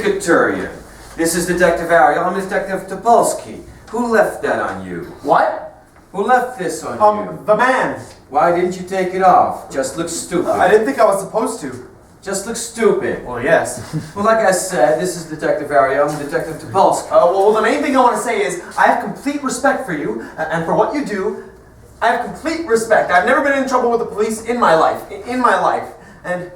Katurian. This is Detective Ariel. I'm Detective Tupolski. Who left that on you? What? Who left this on you? The man. Why didn't you take it off? Just looks stupid. I didn't think I was supposed to. Just looks stupid. Well, yes. Well, like I said, this is Detective Ariel. I'm Detective Tupolski. Well, the main thing I want to say is I have complete respect for you and for what you do. I have complete respect. I've never been in trouble with the police in my life. And...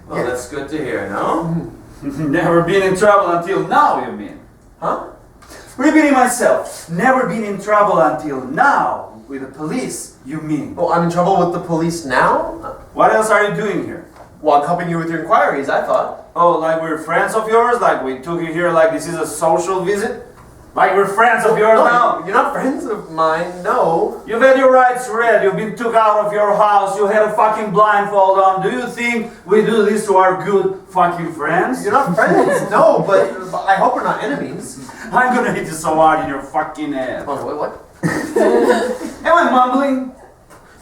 Well, yeah. That's good to hear, no? Never been in trouble until now, you mean? Huh? Repeating myself. Never been in trouble until now. With the police, you mean? Oh, I'm in trouble with the police now? What else are you doing here? Well, I'm helping you with your inquiries, I thought. Oh, like we're friends of yours? Like we took you here like this is a social visit? Like we're friends of yours now? You're not friends of mine, no. You've had your rights read, you've been took out of your house, you had a fucking blindfold on. Do you think we do this to our good fucking friends? You're not friends, no, but I hope we're not enemies. I'm gonna hit you so hard in your fucking head. Oh, wait, what? Am I mumbling?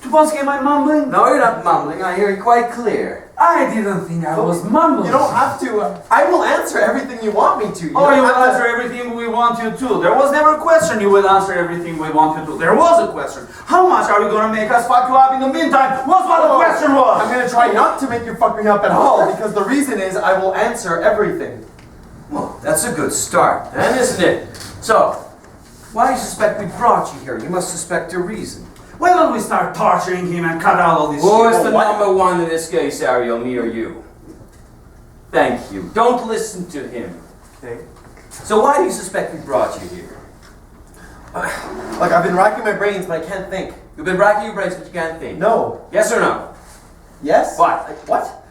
Tupolski, am I mumbling? No, you're not mumbling. I hear you quite clear. I didn't think I was mumbling. You don't have to. I will answer everything you want me to. You will answer everything we want you to. There was never a question you will answer everything we want you to. There was a question. How much are you going to make us fuck you up in the meantime? What's what the question was? I'm going to try not to make you fuck me up at all, because the reason is I will answer everything. Well, that's a good start, then, isn't it? So, why do you suspect we brought you here? You must suspect a reason. Why don't we start torturing him and cut out all this shit? Who is the number one in this case, Ariel, me or you? Thank you. Don't listen to him. Okay. So why do you suspect we brought you here? Like, I've been racking my brains, but I can't think. You've been racking your brains, but you can't think? No. Yes or no? Yes? What? What?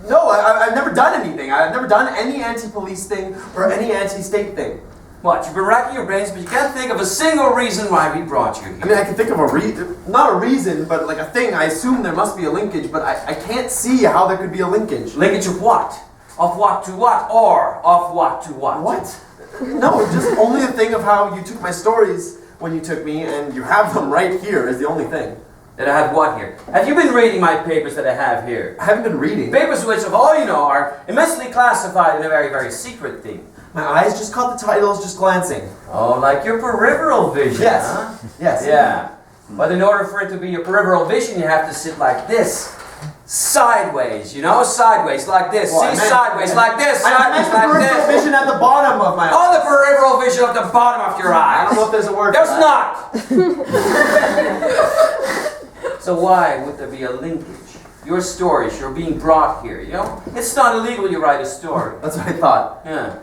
No, I've never done anything. I've never done any anti-police thing or any anti-state thing. What? You've been racking your brains, but you can't think of a single reason why we brought you here. I mean, I can think of a reason, not a reason, but like a thing. I assume there must be a linkage, but I can't see how there could be a linkage. Linkage of what? Of what to what? Or of what to what? What? No, just only a thing of how you took my stories when you took me, and you have them right here is the only thing. That I have what here? Have you been reading my papers that I have here? I haven't been reading. Papers which, of all you know, are immensely classified in a very, very secret thing. My eyes just caught the titles just glancing. Oh, like your peripheral vision, yes. Huh? Yes. Yeah. But in order for it to be your peripheral vision, you have to sit like this. Sideways, you know? Sideways, like this. Well, See, sideways, like this. Sideways, like like this. this. Vision at the bottom of my eyes. Oh, the peripheral vision at the bottom of your eyes. I don't know if there's a word There's for that. not. So why would there be a linkage? Your stories, you're being brought here, you know? It's not illegal you write a story. That's what I thought. Yeah.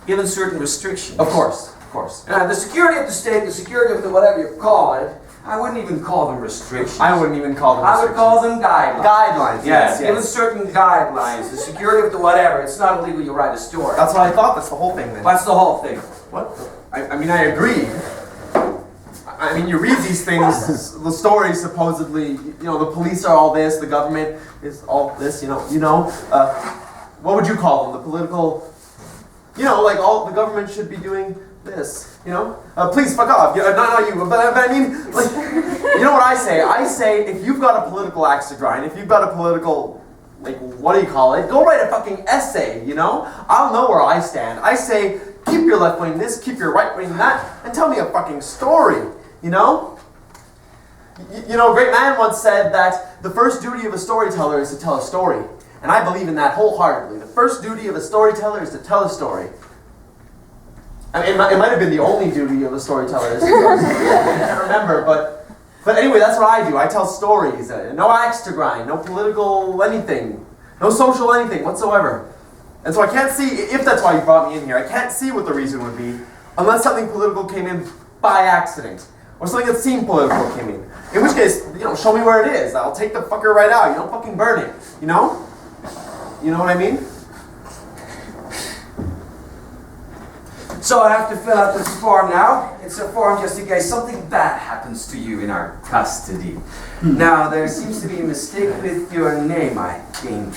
Given certain restrictions. Of course. The security of the state, the security of the whatever you call it, I wouldn't even call them restrictions. I wouldn't even call them restrictions. I would call them guidelines. Guidelines, yes. Given certain guidelines, the security of the whatever, it's not illegal you write a story. That's what I thought. That's the whole thing then. That's the whole thing. What? I mean, I agree. I mean, you read these things, the stories supposedly, you know, the police are all this, the government is all this, you know, what would you call them? The political, you know, like all the government should be doing this, you know? Please fuck off. Not you, but I mean, like, you know what I say? I say if you've got a political axe to grind, if you've got a political, like, what do you call it? Go write a fucking essay, you know? I'll know where I stand. I say, keep your left wing this, keep your right wing that, and tell me a fucking story. You know? You know, a great man once said that the first duty of a storyteller is to tell a story. And I believe in that wholeheartedly. The first duty of a storyteller is to tell a story. I mean, it might have been the only duty of a storyteller. I can't remember, but anyway, that's what I do. I tell stories. No axe to grind, no political anything, no social anything whatsoever. And so I can't see, if that's why you brought me in here, I can't see what the reason would be unless something political came in by accident. Or something that seemed political came in which case, you know, show me where it is. I'll take the fucker right out. You don't fucking burn it. You know? You know what I mean? So I have to fill out this form now. It's a form just in case something bad happens to you in our custody. Now, there seems to be a mistake with your name, I think.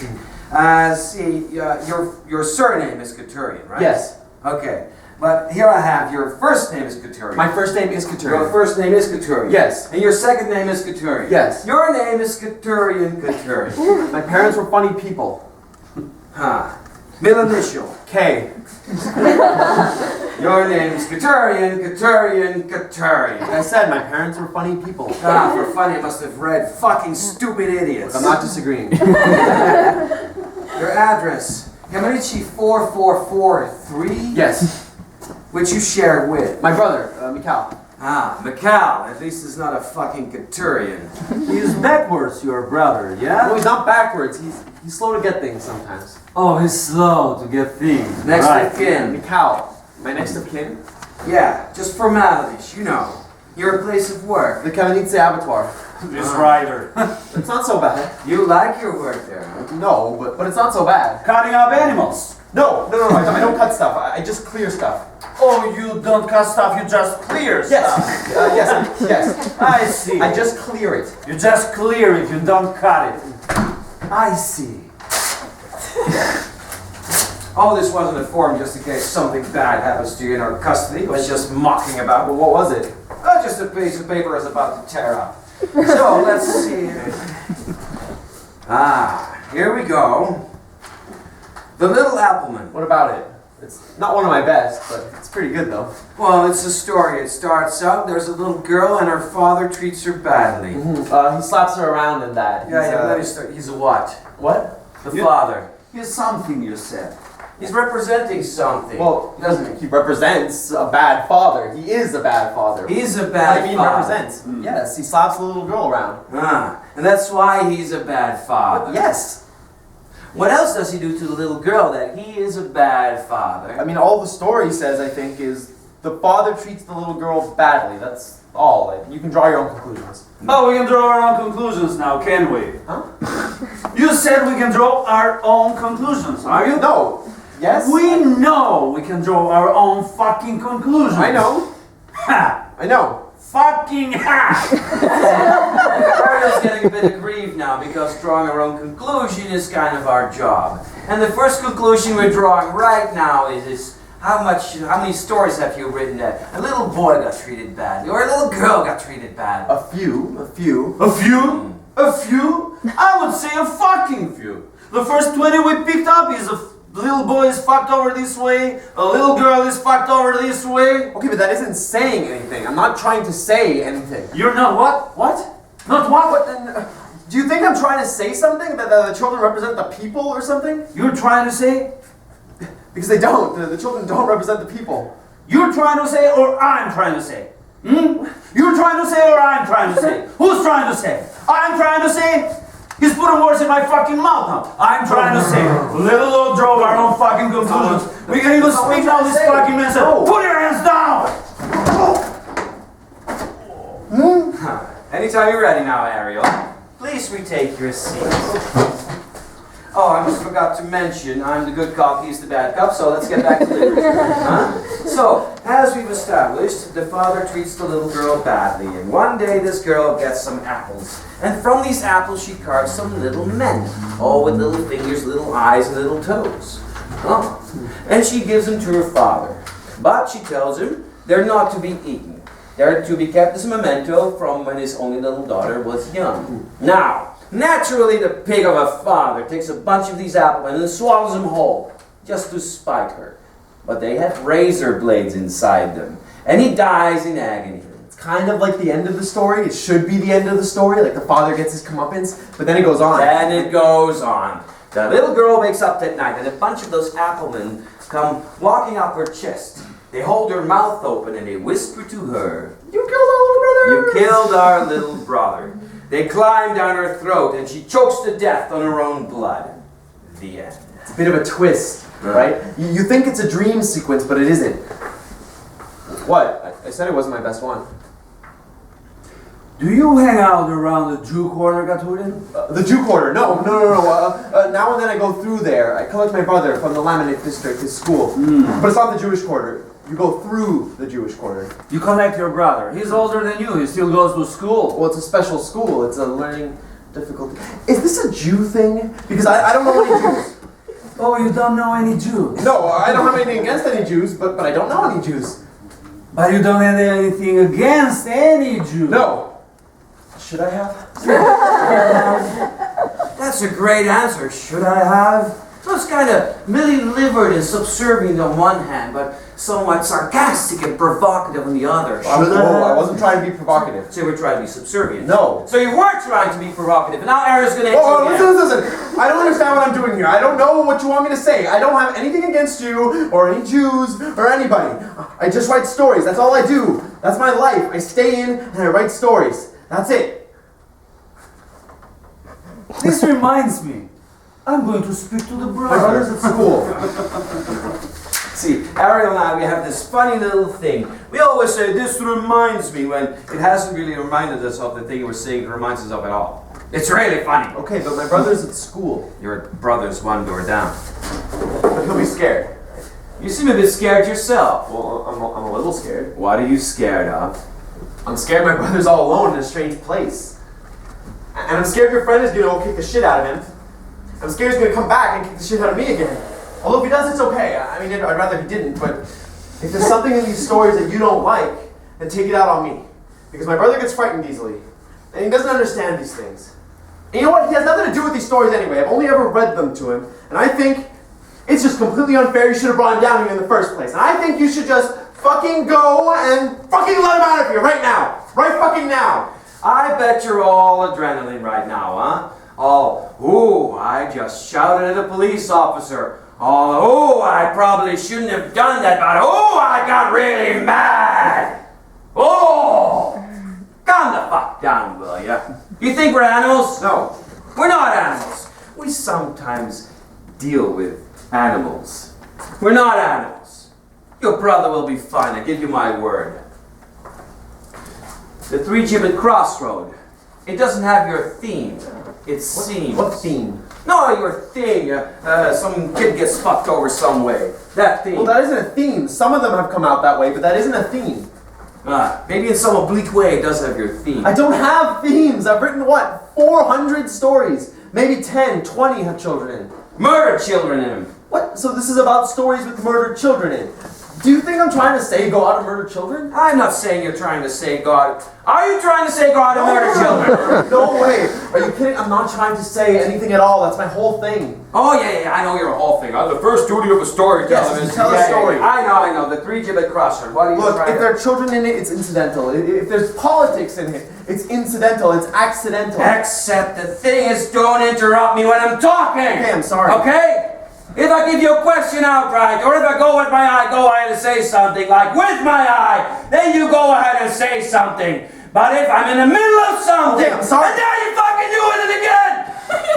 See, your surname is Katurian, right? Yes. Okay. But here I have your first name is Katurian. My first name is Katurian. Your first name is Katurian. Yes. And your second name is Katurian. Yes. Your name is Katurian. My parents were funny people. Huh. Middle initial. K. Your name's Katurian. I said my parents were funny people. Ah, for fun, you must have read fucking stupid idiots. I'm not disagreeing. Your address, Emery 4443? Yes. Which you shared with? My brother, Michal. Ah, Michal. At least he's not a fucking Katurian. He's backwards, your brother, yeah? No, he's not backwards. He's slow to get things sometimes. Oh, he's slow to get things. Next right. of kin. Michal. My next of kin? Yeah, just formalities, you know. Your place of work. The Kieran abattoir. This rider. It's not so bad. You like your work there, huh? No, but it's not so bad. Cutting up animals. No, I don't cut stuff. I just clear stuff. Oh, you don't cut stuff, you just clear stuff. Yes. I see. I just clear it. You just clear it, you don't cut it. I see. All this wasn't a form just in case something bad happens to you in our custody. It was just mucking about. Well, what was it? Oh, just a piece of paper I was about to tear up. So, let's see. Ah, here we go. The Little Appleman. What about it? It's not one of my best, but it's pretty good though. Well, it's a story. It starts out, there's a little girl and her father treats her badly. He slaps her around and that. Let me start. He's a what? What? The father. Here's something you said. He's representing something. Well, doesn't he represents a bad father. He is a bad father. He's a bad father. Represents. Yes, he slaps the little girl around. Ah, and that's why he's a bad father. Yes. What else does he do to the little girl that he is a bad father? I mean, all the story says, I think, is the father treats the little girl badly. That's all. You can draw your own conclusions. Oh, we can draw our own conclusions now, can we? Huh? You said we can draw our own conclusions, are you? No. Yes? We know we can draw our own fucking conclusions. I know. Ha! I know. Fucking ha! Ariel's getting a bit aggrieved now because drawing our own conclusion is kind of our job. And the first conclusion we're drawing right now is how many stories have you written that a little boy got treated badly or a little girl got treated badly? A few. A few? A few? I would say a fucking few. The first 20 we picked up is a little boy is fucked over this way, a little girl is fucked over this way. Okay, but that isn't saying anything. I'm not trying to say anything. You're not what? What? Not what? What then? Do you think I'm trying to say something? That the children represent the people or something? You're trying to say? Because they don't. The children don't represent the people. You're trying to say or I'm trying to say? You're trying to say or I'm trying to say? Who's trying to say? I'm trying to say? He's putting words in my fucking mouth now. I'm trying to say, little old drove our own fucking conclusions. We can even speak now. This fucking man said, put your hands down! Anytime you're ready now, Ariel. Please retake your seat. Oh, I almost forgot to mention, I'm the good cop, he's the bad cop, so let's get back to it. So, as we've established, the father treats the little girl badly, and one day this girl gets some apples. And from these apples she carves some little men, all with little fingers, little eyes, and little toes. Oh. And she gives them to her father. But she tells him they're not to be eaten. They're to be kept as a memento from when his only little daughter was young. Now, naturally the pig of a father takes a bunch of these apples and swallows them whole, just to spite her. But they have razor blades inside them, and he dies in agony. It's kind of like the end of the story. It should be the end of the story, like the father gets his comeuppance, but then it goes on. And it goes on. The little girl wakes up that night, and a bunch of those applemen come walking up her chest. They hold her mouth open and they whisper to her, You killed our little brother! "You killed our little brother." They climb down her throat and she chokes to death on her own blood. The end. It's a bit of a twist, right? You think it's a dream sequence, but it isn't. What? I said it wasn't my best one. Do you hang out around the Jew corner, Katurian? The Jew quarter? No. Now and then I go through there. I collect my brother from the laminate district, his school. But it's not the Jewish quarter. You go through the Jewish quarter. You connect your brother. He's older than you. He still goes to school. Well, it's a special school. It's a learning difficulty. Is this a Jew thing? Because I don't know any Jews. Oh, you don't know any Jews? No, I don't have anything against any Jews, but I don't know any Jews. But you don't have anything against any Jew? No. Should I have? That's a great answer. Should I have? It was kind of milly-livered and subservient on one hand, but somewhat sarcastic and provocative on the other. I wasn't trying to be provocative. So you were trying to be subservient? No. So you were trying to be provocative, and now Ariel's going to hit you again. Listen. I don't understand what I'm doing here. I don't know what you want me to say. I don't have anything against you, or any Jews, or anybody. I just write stories. That's all I do. That's my life. I stay in and I write stories. That's it. This reminds me. I'm going to speak to the My brother's at school. See, Ariel and I, we have this funny little thing. We always say, this reminds me, when it hasn't really reminded us of the thing we're saying it reminds us of at all. It's really funny. Okay, but my brother's at school. Your brother's one door down. But he'll be scared. You seem a bit scared yourself. Well, I'm a little scared. What are you scared of? I'm scared my brother's all alone in a strange place. And I'm scared your friend is going to go kick the shit out of him. I'm scared he's going to come back and kick the shit out of me again. Although if he does, it's okay. I mean, I'd rather he didn't, but if there's something in these stories that you don't like, then take it out on me. Because my brother gets frightened easily. And he doesn't understand these things. And you know what? He has nothing to do with these stories anyway. I've only ever read them to him. And I think it's just completely unfair. You should have brought him down here in the first place. And I think you should just fucking go and fucking let him out of here right now. Right fucking now. I bet you're all adrenaline right now, huh? All, ooh, I just shouted at a police officer. All, ooh, I probably shouldn't have done that, but ooh, I got really mad. Oh, calm the fuck down, will ya? You think we're animals? No. We're not animals. We sometimes deal with animals. We're not animals. Your brother will be fine, I give you my word. The three-gibbet crossroad. It doesn't have your theme. It seems. What theme? No, your thing. Some kid gets fucked over some way. That theme. Well, that isn't a theme. Some of them have come out that way, but that isn't a theme. Maybe in some oblique way it does have your theme. I don't have themes. I've written, 400 stories. Maybe 10, 20 have children in. Murder children in them. What? So this is about stories with murdered children in. Do you think I'm trying to say go out and murder children? I'm not saying you're trying to say God. Are you trying to say God and murder children? No way. Are you kidding? I'm not trying to say anything at all. That's my whole thing. Oh, yeah, I know your whole thing. The first duty of a storyteller is... Tell a story. I know. The three-gibbet crossroad. What are you Look, trying if there are children in it, it's incidental. If there's politics in it, it's incidental. It's accidental. Except the thing is, don't interrupt me when I'm talking. Okay, I'm sorry. Okay? If I give you a question outright, or if I go with my eye, go ahead and say something, like with my eye, then you go ahead and say something. But if I'm in the middle of something, Okay, I'm sorry. and now you're fucking doing it again!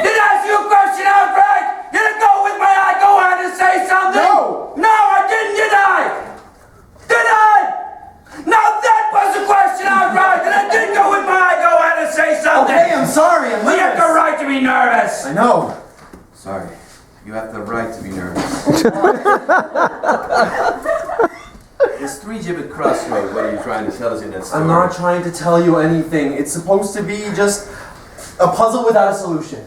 Did I ask you a question outright? Did I go with my eye, go ahead and say something? No! No, I didn't, did I? Did I? Now that was a question outright, and I did go with my eye, go ahead and say something! Okay, I'm sorry. I'm Well, you have the right to be nervous! I know. Sorry. You have the right to be nervous. This three-gibbet crossroad, what are you trying to tell us in that story? I'm not trying to tell you anything. It's supposed to be just a puzzle without a solution.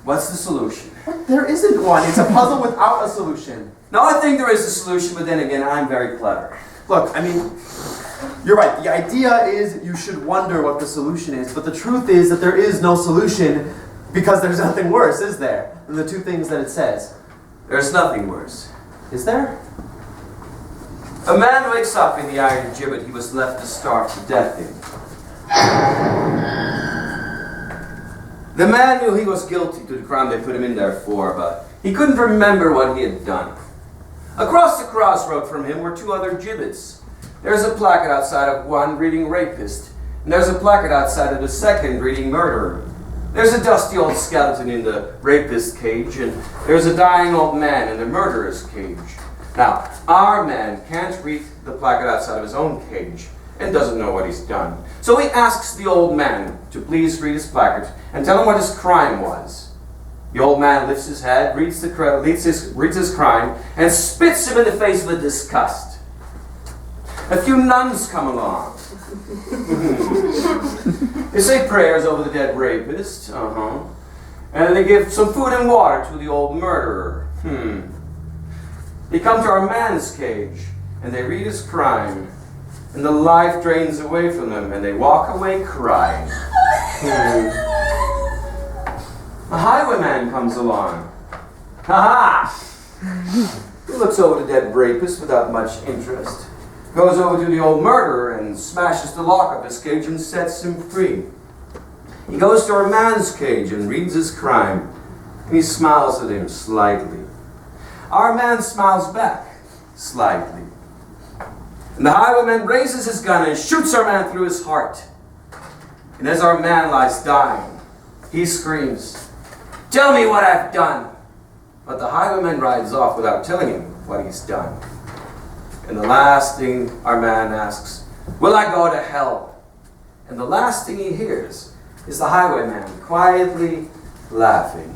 What's the solution? There isn't one. It's a puzzle without a solution. No, I think there is a solution, but then again, I'm very clever. Look, I mean, you're right. The idea is you should wonder what the solution is, but the truth is that there is no solution because there's nothing worse, is there, than the two things that it says. There's nothing worse. Is there? A man wakes up in the iron gibbet he was left to starve to death in. The man knew he was guilty to the crime they put him in there for, but he couldn't remember what he had done. Across the crossroad from him were two other gibbets. There's a placard outside of one reading rapist, and there's a placard outside of the second reading murderer. There's a dusty old skeleton in the rapist's cage, and there's a dying old man in the murderer's cage. Now, our man can't read the placard outside of his own cage, and doesn't know what he's done. So he asks the old man to please read his placard and tell him what his crime was. The old man lifts his head, reads his crime, and spits him in the face with disgust. A few nuns come along. They say prayers over the dead rapist, and they give some food and water to the old murderer. They come to our man's cage, and they read his crime, and the life drains away from them, and they walk away crying. A highwayman comes along. Ha-ha! He looks over the dead rapist without much interest. Goes over to the old murderer and smashes the lock of his cage and sets him free. He goes to our man's cage and reads his crime. And he smiles at him slightly. Our man smiles back slightly. And the highwayman raises his gun and shoots our man through his heart. And as our man lies dying, he screams, "Tell me what I've done!" But the highwayman rides off without telling him what he's done. And the last thing our man asks, "Will I go to hell?" And the last thing he hears is the highwayman quietly laughing.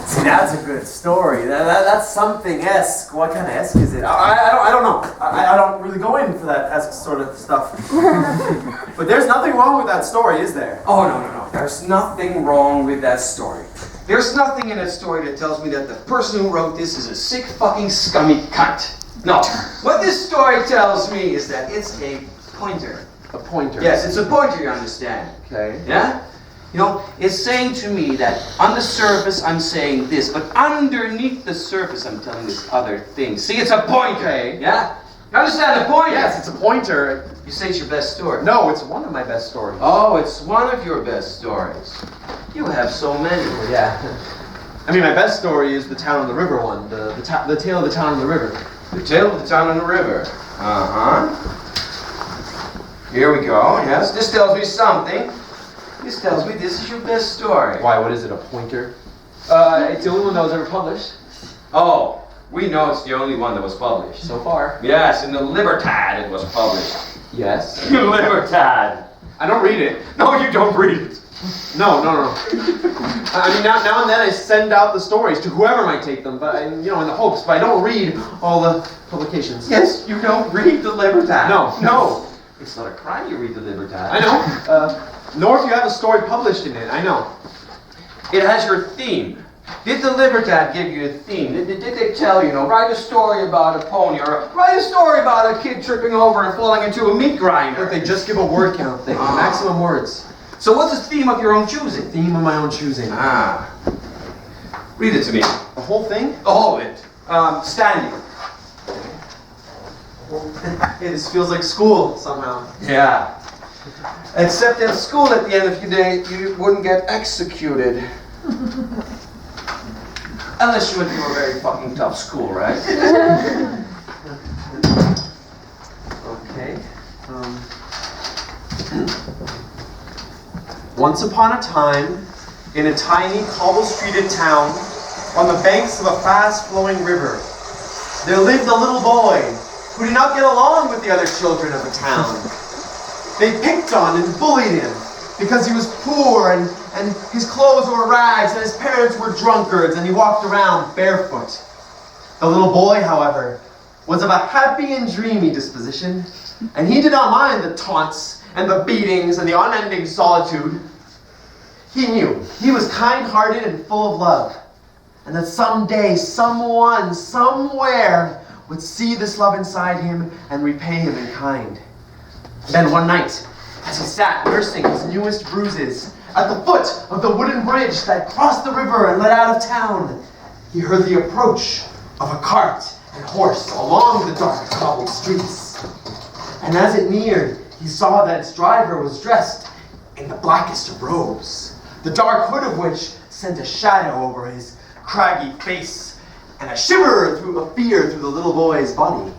See, that's a good story. That's something esque. What kind of esque is it? I don't know. I don't really go in for that esque sort of stuff. But there's nothing wrong with that story, is there? Oh, no. There's nothing wrong with that story. There's nothing in that story that tells me that the person who wrote this is a sick fucking scummy cunt. No. What this story tells me is that it's a pointer. A pointer? Yes, it's a pointer, you understand. Okay. Yeah? You know, it's saying to me that on the surface I'm saying this, but underneath the surface I'm telling this other thing. See, it's a pointer. Okay. Yeah? You understand the pointer? Yes, it's a pointer. You say it's your best story. No, it's one of my best stories. Oh, it's one of your best stories. You have so many. Yeah. I mean, my best story is the Town on the River one. The Tale of the Town on the River. The Tale of the Town on the River. Uh-huh. Here we go. Yes, this tells me something. This tells me this is your best story. Why, what is it, a pointer? It's the only one that was ever published. Oh, we know it's the only one that was published. So far. Yes, in the Libertad it was published. Yes. Libertad. I don't read it. No, you don't read it. No. I mean, now and then I send out the stories to whoever might take them, but in the hopes. But I don't read all the publications. Yes, you don't read the Libertad. No. It's not a crime you read the Libertad. I know. Nor if you have a story published in it. I know. It has your theme. Did the Libertad give you a theme? Did they tell you, write a story about a pony, or write a story about a kid tripping over and falling into a meat grinder? But they just give a word count thing, maximum words. So what's the theme of your own choosing? Theme of my own choosing. Read it to me. The whole thing? The whole of it. Standing. Hey, this feels like school somehow. Yeah. Except at school at the end of your day, you wouldn't get executed. Unless you went to a very fucking tough school, right? Okay. Once upon a time, in a tiny cobble-streeted town, on the banks of a fast-flowing river, there lived a little boy who did not get along with the other children of the town. They picked on and bullied him because he was poor and his clothes were rags and his parents were drunkards and he walked around barefoot. The little boy, however, was of a happy and dreamy disposition, and he did not mind the taunts and the beatings and the unending solitude. He knew he was kind-hearted and full of love, and that someday someone, somewhere, would see this love inside him and repay him in kind. Then one night, as he sat nursing his newest bruises at the foot of the wooden bridge that crossed the river and led out of town, he heard the approach of a cart and horse along the dark cobbled streets. And as it neared, he saw that its driver was dressed in the blackest of robes, the dark hood of which sent a shadow over his craggy face and a shiver of fear through the little boy's body.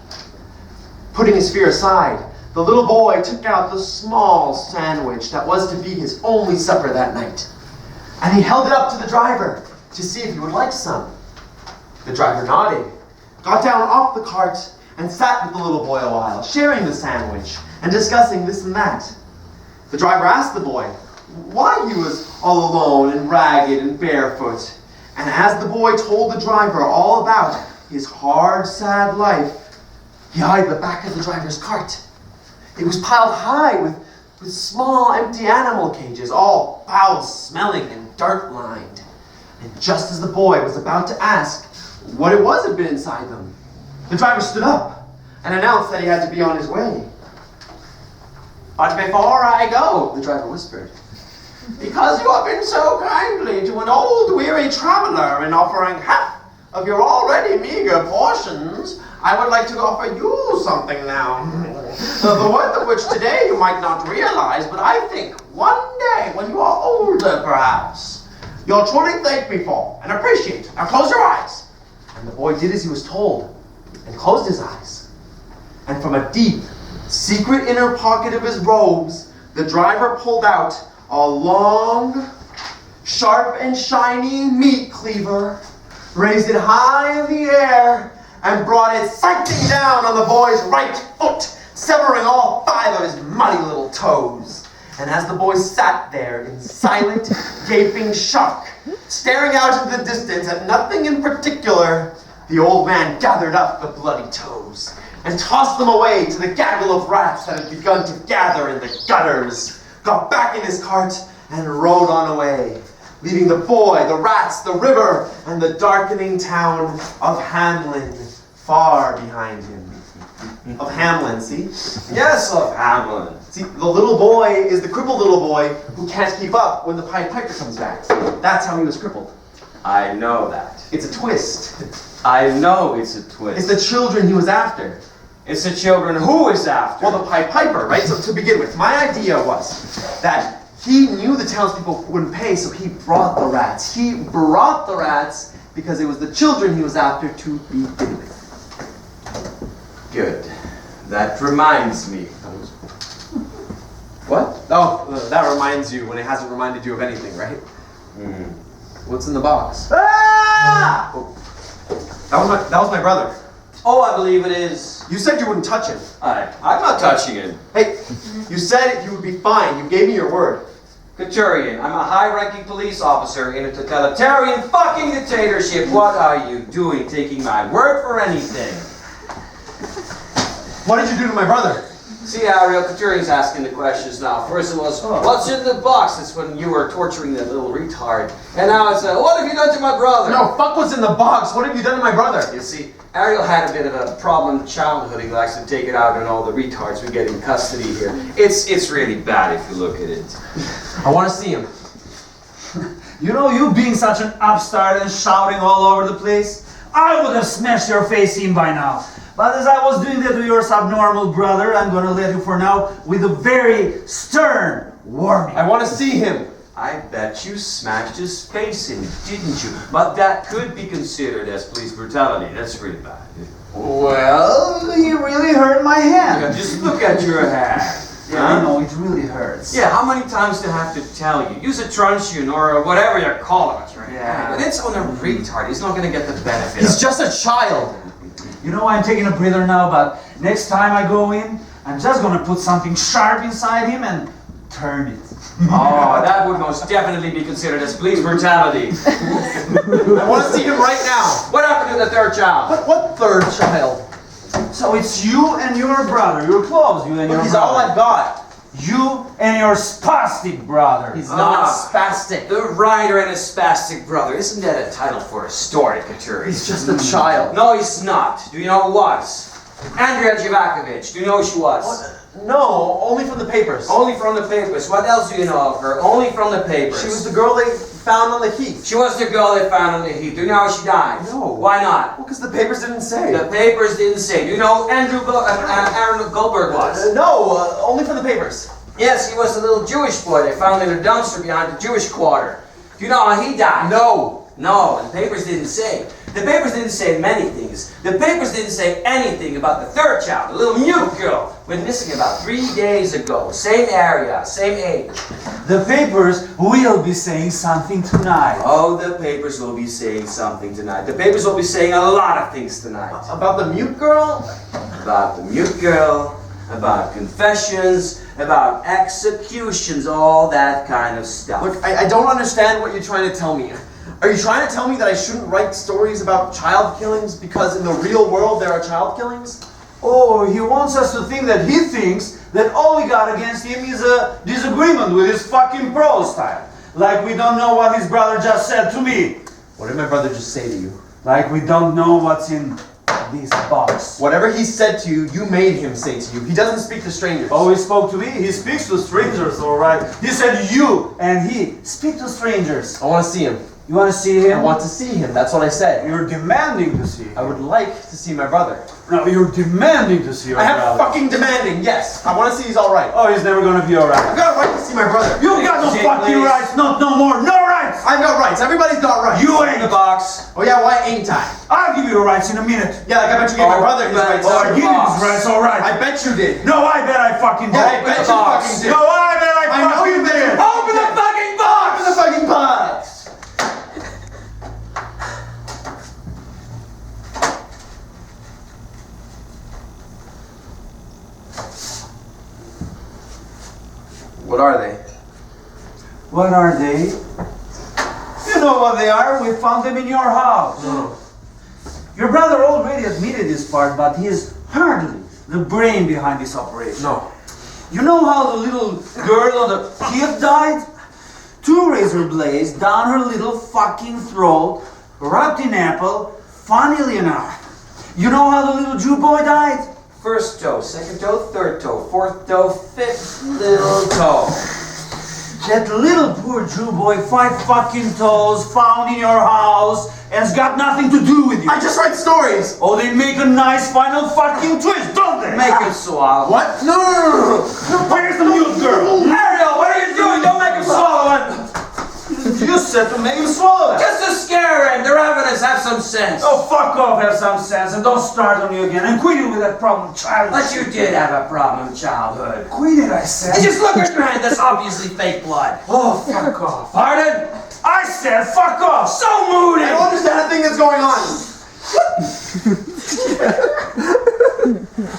Putting his fear aside, the little boy took out the small sandwich that was to be his only supper that night, and he held it up to the driver to see if he would like some. The driver nodded, got down off the cart, and sat with the little boy a while, sharing the sandwich and discussing this and that. The driver asked the boy why he was all alone and ragged and barefoot, and as the boy told the driver all about his hard, sad life, he eyed the back of the driver's cart. It was piled high with small, empty animal cages, all foul-smelling and dirt-lined. And just as the boy was about to ask what it was that had been inside them, the driver stood up and announced that he had to be on his way. "But before I go," the driver whispered, "because you have been so kindly to an old weary traveler in offering half of your already meager portions, I would like to offer you something now. The worth of which today you might not realize, but I think one day when you are older perhaps, you'll truly thank me for and appreciate. Now close your eyes. And the boy did as he was told and closed his eyes. And from a deep, secret inner pocket of his robes, the driver pulled out a long, sharp and shiny meat cleaver, raised it high in the air, and brought it sighting down on the boy's right foot, severing all 5 of his muddy little toes. And as the boy sat there in silent, gaping shock, staring out into the distance at nothing in particular, the old man gathered up the bloody toes and tossed them away to the gaggle of rats that had begun to gather in the gutters, got back in his cart, and rode on away, leaving the boy, the rats, the river, and the darkening town of Hamlin far behind him. Of Hamlin, see? Yes, of Hamlin. See, the little boy is the crippled little boy who can't keep up when the Pied Piper comes back. That's how he was crippled. I know that. It's a twist. I know it's a twist. It's the children he was after. It's the children who is after. Well, the Pied Piper, right? So to begin with, my idea was that he knew the townspeople wouldn't pay, so he brought the rats. He brought the rats because it was the children he was after to begin with. Good. That reminds me. What? Oh, that reminds you when it hasn't reminded you of anything, right? What's in the box? Ah! Oh. That was my brother. Oh, I believe it is. You said you wouldn't touch him. I'm not touching it. Hey, you said you would be fine. You gave me your word. Katurian, I'm a high-ranking police officer in a totalitarian fucking dictatorship. What are you doing, taking my word for anything? What did you do to my brother? See, Ariel, Katurian's asking the questions now. First it was, what's in the box? That's when you were torturing that little retard. And now it's, what have you done to my brother? No, fuck what's in the box. What have you done to my brother? You see, Ariel had a bit of a problem childhood. He likes to take it out on all the retards we get in custody here. It's really bad if you look at it. I want to see him. You know, you being such an upstart and shouting all over the place, I would have smashed your face in by now. But as I was doing that to your subnormal brother, I'm gonna let you for now with a very stern warning. I want to see him. I bet you smashed his face in, didn't you? But that could be considered as police brutality. That's really bad. Well, you really hurt my hand. Yeah, just look at your hand. Yeah, I know, it really hurts. Yeah, how many times do I have to tell you? Use a truncheon or whatever you're calling it, right? Yeah. But it's on a retard. He's not going to get the benefit. He's just a child. You know, I'm taking a breather now, but next time I go in, I'm just gonna put something sharp inside him and turn it. Oh, that would most definitely be considered as police brutality. I want to see him right now. What happened to the third child? What third child? So it's you and your brother. You're close, you and your He's brother. all I've got. You and your spastic brother. He's not spastic. The writer and his spastic brother. Isn't that a title for a story, Katurian? He's just a child. No, he's not. Do you know who was? Andrea Jivakovic. Do you know who she was? No, only from the papers. Only from the papers. What else do you know of her? Only from the papers. She was the girl they found on the heath. She was the girl they found on the heath. Do you know how she died? No. Why not? Well, because the papers didn't say. The papers didn't say. Do you know who Aaron Goldberg was? No, only from the papers. Yes, he was the little Jewish boy they found in a dumpster behind the Jewish quarter. Do you know how he died? No. No, the papers didn't say. The papers didn't say many things. The papers didn't say anything about the third child, the little mute girl, went missing about 3 days ago. Same area, same age. The papers will be saying something tonight. Oh, the papers will be saying something tonight. The papers will be saying a lot of things tonight. About the mute girl? About the mute girl, about confessions, about executions, all that kind of stuff. Look, I don't understand what you're trying to tell me. Are you trying to tell me that I shouldn't write stories about child killings because in the real world there are child killings? Oh, he wants us to think that he thinks that all we got against him is a disagreement with his fucking prose style. Like we don't know what his brother just said to me. What did my brother just say to you? Like we don't know what's in this box. Whatever he said to you, you made him say to you. He doesn't speak to strangers. Oh, he spoke to me? He speaks to strangers, alright. He said you and he speak to strangers. I want to see him. You want to see him? I want to see him, that's what I said. You're demanding to see him. I would like to see my brother. No, you're demanding to see your I have brother. fucking demanding, yes. I want to see he's alright. Oh, he's never gonna be alright. I've got a right to see my brother. You got no fucking rights, no more, no rights! I've got rights, everybody's got rights. You ain't! The box. Oh yeah, why ain't I? I'll give you your rights in a minute. Yeah, like I bet you gave my brother his rights. Oh, I give you his rights, alright. I bet you did. No, I bet I fucking did. Yeah, I bet you fucking did. No, I bet I I know you fucking did. did. Open the fucking box! Open the fucking box! What are they? What are they? You know what they are. We found them in your house. Your brother already admitted this part, but he is hardly the brain behind this operation. No. You know how the little girl on the cliff died? 2 razor blades down her little fucking throat, wrapped in apple, funnily enough. You know how the little Jew boy died? First toe, second toe, third toe, fourth toe, fifth little toe. That little poor Jew boy, 5 fucking toes, found in your house, and it's got nothing to do with you. I just write stories! Oh, they make a nice final fucking twist, don't they? Make him swallow. What? No! Where's the mute girl? Ariel, what are you doing? Don't make him swallow it. You said to make him swallow it. Just to scare him. Their evidence have some sense. Oh, fuck off, have some sense, and don't start on you again, and quit it with that problem child. But you did have a problem in childhood. Quit it, I said. And just look at your hand. That's obviously fake blood. Oh, fuck off. Pardon? I said fuck off. So moody. I don't understand a thing that's going on.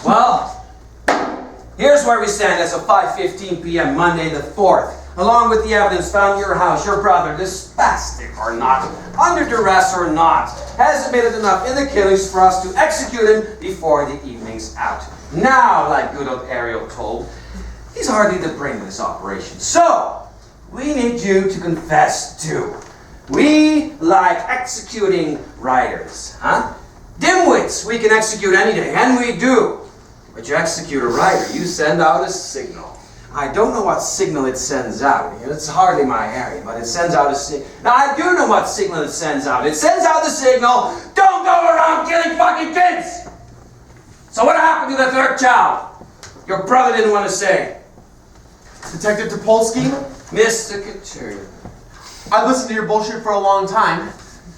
Well, here's where we stand as of 5:15 p.m. Monday the 4th. Along with the evidence found in your house, your brother, this spastic or not, under duress or not, has admitted enough in the killings for us to execute him before the evening's out. Now, like good old Ariel told, he's hardly the brain of this operation. So, we need you to confess too. We like executing writers, huh? Dimwits we can execute any day, and we do. But you execute a writer, you send out a signal. I don't know what signal it sends out. It's hardly my area, but it sends out a signal. Now, I do know what signal it sends out. It sends out the signal, don't go around killing fucking kids! So what happened to the 3rd child? Your brother didn't want to say. Detective Tupolski, Mr. Katurian. I've listened to your bullshit for a long time,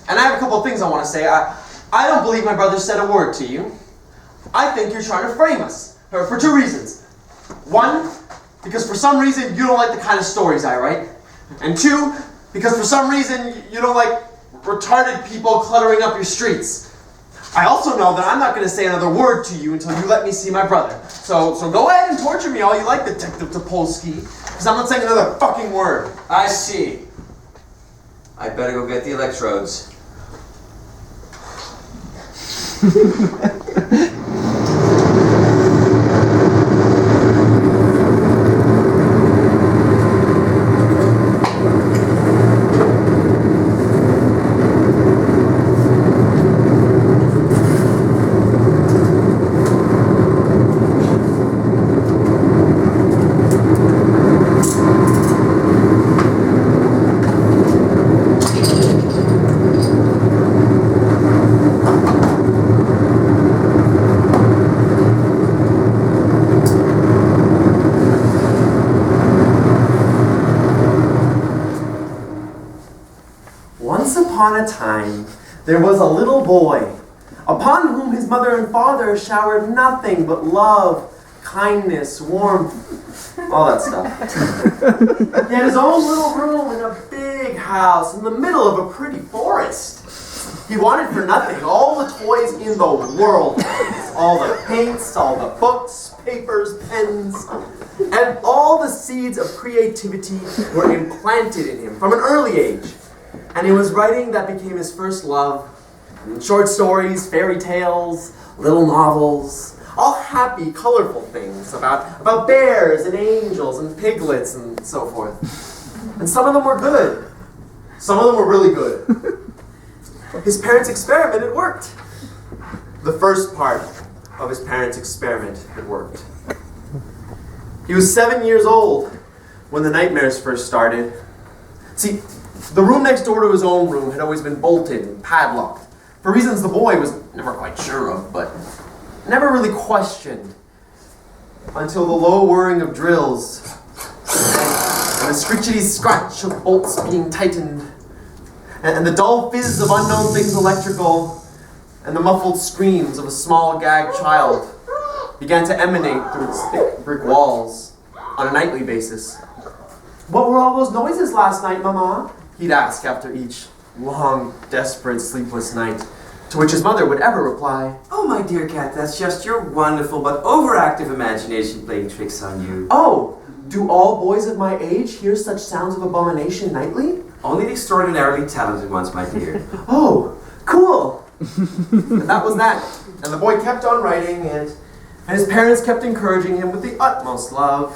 and I have a couple of things I want to say. I don't believe my brother said a word to you. I think you're trying to frame us, for 2 reasons. 1, because for some reason you don't like the kind of stories I write. And 2, because for some reason you don't like retarded people cluttering up your streets. I also know that I'm not going to say another word to you until you let me see my brother. So go ahead and torture me all you like, Detective Tupolski, because I'm not saying another fucking word. I see. I better go get the electrodes. Upon a time, there was a little boy, upon whom his mother and father showered nothing but love, kindness, warmth, all that stuff. He had his own little room in a big house in the middle of a pretty forest. He wanted for nothing all the toys in the world, all the paints, all the books, papers, pens, and all the seeds of creativity were implanted in him from an early age. And it was writing that became his first love. Short stories, fairy tales, little novels, all happy, colorful things about bears and angels and piglets and so forth. And some of them were good. Some of them were really good. His parents' experiment, it worked. The first part of his parents' experiment, it worked. He was 7 years old when the nightmares first started. See, The room next door to his own room had always been bolted and padlocked, for reasons the boy was never quite sure of, but never really questioned, until the low whirring of drills and the scritchety scratch of bolts being tightened, and the dull fizz of unknown things electrical, and the muffled screams of a small gagged child began to emanate through its thick brick walls on a nightly basis. "What were all those noises last night, Mama?" he'd ask after each long, desperate, sleepless night, to which his mother would ever reply, Oh, my dear cat, that's just your wonderful but overactive imagination playing tricks on you. "Oh, do all boys of my age hear such sounds of abomination nightly?" Only the extraordinarily talented ones, my dear. "Oh, cool." And that was that. And the boy kept on writing, and his parents kept encouraging him with the utmost love.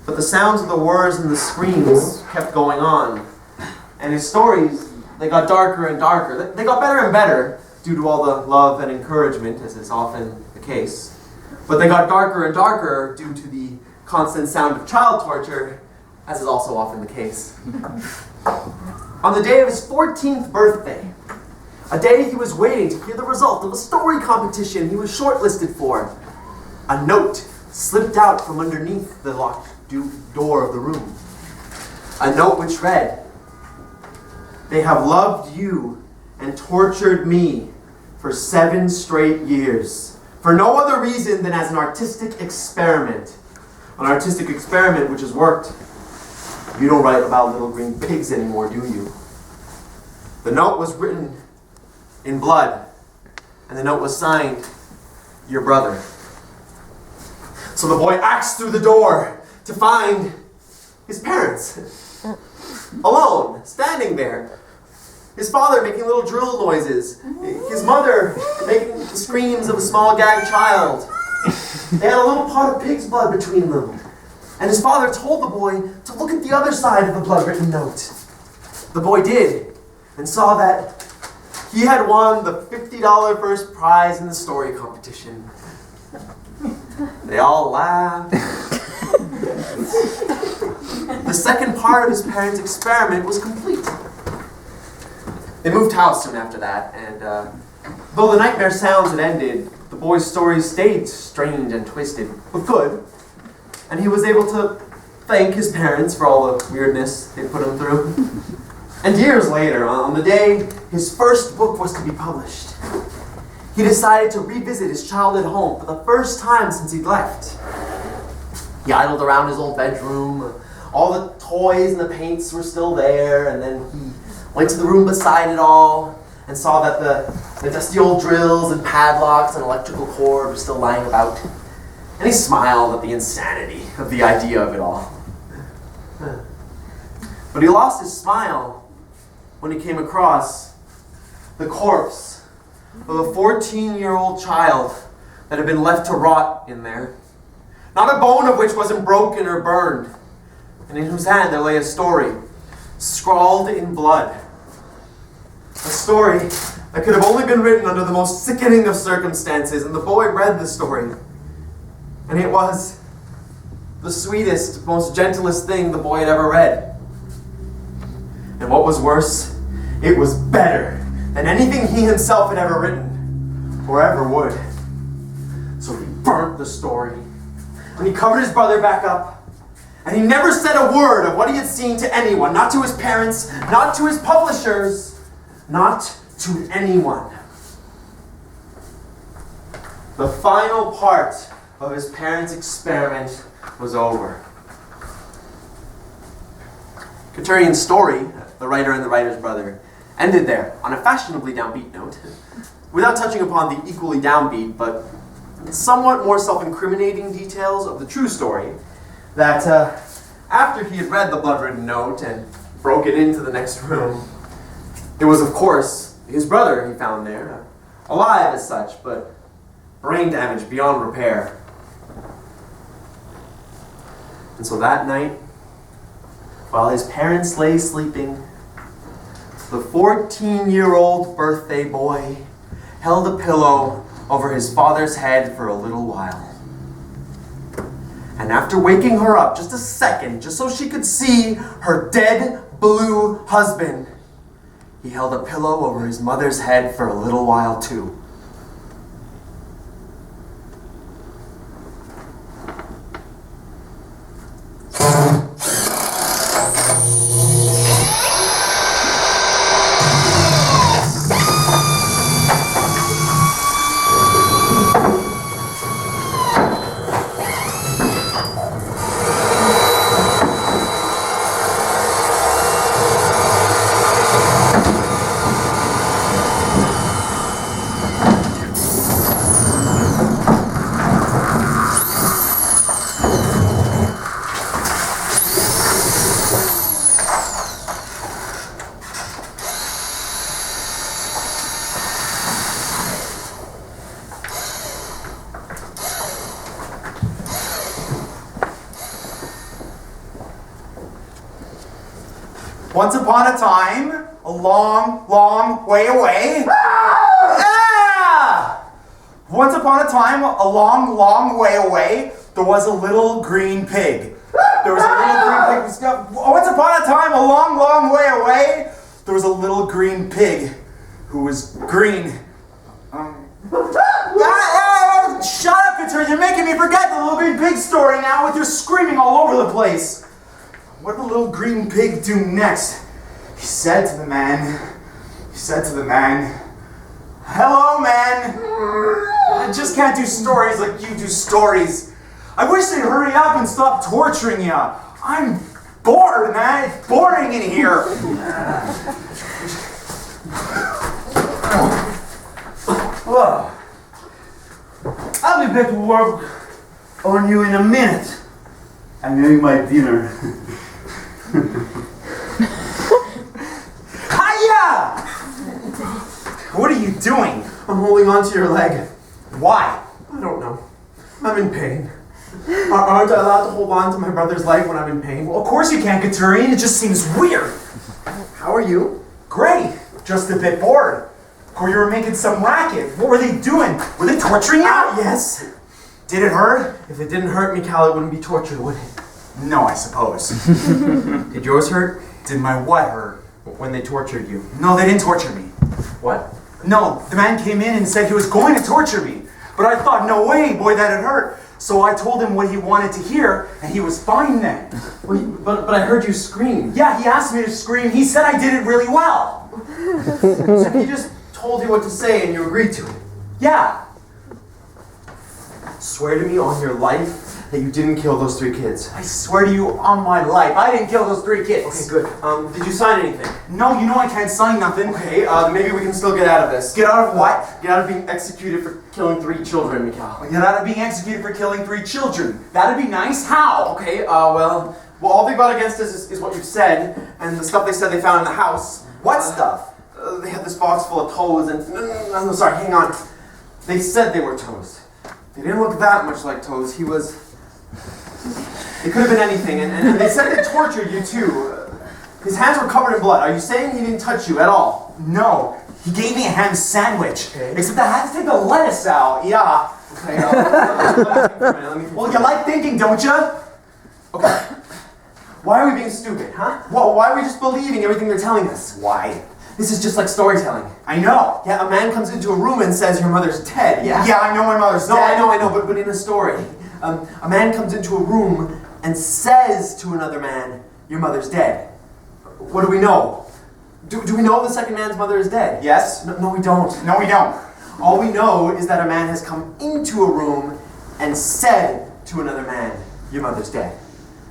But the sounds of the whirs and the screams kept going on. And his stories, they got darker and darker. They got better and better due to all the love and encouragement, as is often the case. But they got darker and darker due to the constant sound of child torture, as is also often the case. On the day of his 14th birthday, a day he was waiting to hear the result of a story competition he was shortlisted for, a note slipped out from underneath the locked door of the room. A note which read, "They have loved you and tortured me for 7 straight years, for no other reason than as an artistic experiment. An artistic experiment which has worked. You don't write about little green pigs anymore, do you?" The note was written in blood, and the note was signed, "Your brother." So the boy axed through the door to find his parents, alone, standing there. His father making little drill noises, his mother making the screams of a small gagged child. They had a little pot of pig's blood between them, and his father told the boy to look at the other side of the blood-written note. The boy did, and saw that he had won the $50 first prize in the story competition. They all laughed. The second part of his parents' experiment was complete. They moved house soon after that, and though the nightmare sounds had ended, the boy's stories stayed strange and twisted, but good. And he was able to thank his parents for all the weirdness they put him through. And years later, on the day his first book was to be published, he decided to revisit his childhood home for the first time since he'd left. He idled around his old bedroom. All the toys and the paints were still there, and then he went to the room beside it all and saw that the dusty old drills and padlocks and electrical cord were still lying about. And he smiled at the insanity of the idea of it all. But he lost his smile when he came across the corpse of a 14-year-old child that had been left to rot in there. Not a bone of which wasn't broken or burned, and in whose hand there lay a story, scrawled in blood. A story that could have only been written under the most sickening of circumstances, and the boy read the story. And it was the sweetest, most gentlest thing the boy had ever read. And what was worse, it was better than anything he himself had ever written, or ever would. So he burnt the story, and he covered his brother back up, and he never said a word of what he had seen to anyone, not to his parents, not to his publishers, not to anyone. The final part of his parents' experiment was over. Katurian's story, The Writer and the Writer's Brother, ended there on a fashionably downbeat note, without touching upon the equally downbeat but somewhat more self-incriminating details of the true story, that after he had read the blood-written note and broke it into the next room, it was, of course, his brother he found there, alive as such, but brain damage beyond repair. And so that night, while his parents lay sleeping, the 14-year-old birthday boy held a pillow over his father's head for a little while. And after waking her up just a second, just so she could see her dead blue husband. He held a pillow over his mother's head for a little while too. Once upon a time, a long, long way away. Ah! Once upon a time, a long, long way away, there was a little green pig. There was a little green pig. Once upon a time, a long, long way away, there was a little green pig who was green. Shut up, Katurian. You're making me forget the little green pig story now with your screaming all over the place. What did the little green pig do next? He said to the man, "Hello, man. I just can't do stories like you do stories. I wish they'd hurry up and stop torturing you. I'm bored, man. It's boring in here." Well, I'll be back to work on you in a minute. I'm having my dinner. Hiya! What are you doing? I'm holding on to your leg. Why? I don't know. I'm in pain. Aren't I allowed to hold on to my brother's leg when I'm in pain? Well, of course you can, Katurian. It just seems weird. How are you? Great. Just a bit bored. Or you were making some racket. What were they doing? Were they torturing you? Yes. Did it hurt? If it didn't hurt Michal, it wouldn't be torture, would it? No, I suppose. Did yours hurt? Did my what hurt? When they tortured you. No, they didn't torture me. What? No, the man came in and said he was going to torture me. But I thought, no way, boy, that it hurt. So I told him what he wanted to hear, and he was fine then. But I heard you scream. Yeah, he asked me to scream. He said I did it really well. So he just told you what to say and you agreed to it. Yeah. Swear to me on your life that you didn't kill those 3 kids. I swear to you on my life, I didn't kill those 3 kids. Okay, good. Did you sign anything? No, you know I can't sign nothing. Okay, maybe we can still get out of this. Get out of what? Get out of being executed for killing 3 children, Michal. Get out of being executed for killing 3 children. That'd be nice. How? Okay, well, all they got against us is what you've said, and the stuff they said they found in the house. What stuff? They had this box full of toes, and... No, sorry, hang on. They said they were toes. They didn't look that much like toes. He was... It could have been anything, and they said they tortured you too. His hands were covered in blood. Are you saying he didn't touch you at all? No. He gave me a ham sandwich. Okay. Except I had to take the lettuce out. Yeah. Okay, let me think. Well, you like thinking, don't you? Okay. Why are we being stupid, huh? Well, why are we just believing everything they're telling us? Why? This is just like storytelling. I know. Yeah, a man comes into a room and says your mother's dead. Yeah. Yeah, I know my mother's No, dead. I know, but in a story, a man comes into a room and says to another man, your mother's dead. What do we know? Do we know the second man's mother is dead? Yes? No, we don't. No, we don't. All we know is that a man has come into a room and said to another man, your mother's dead.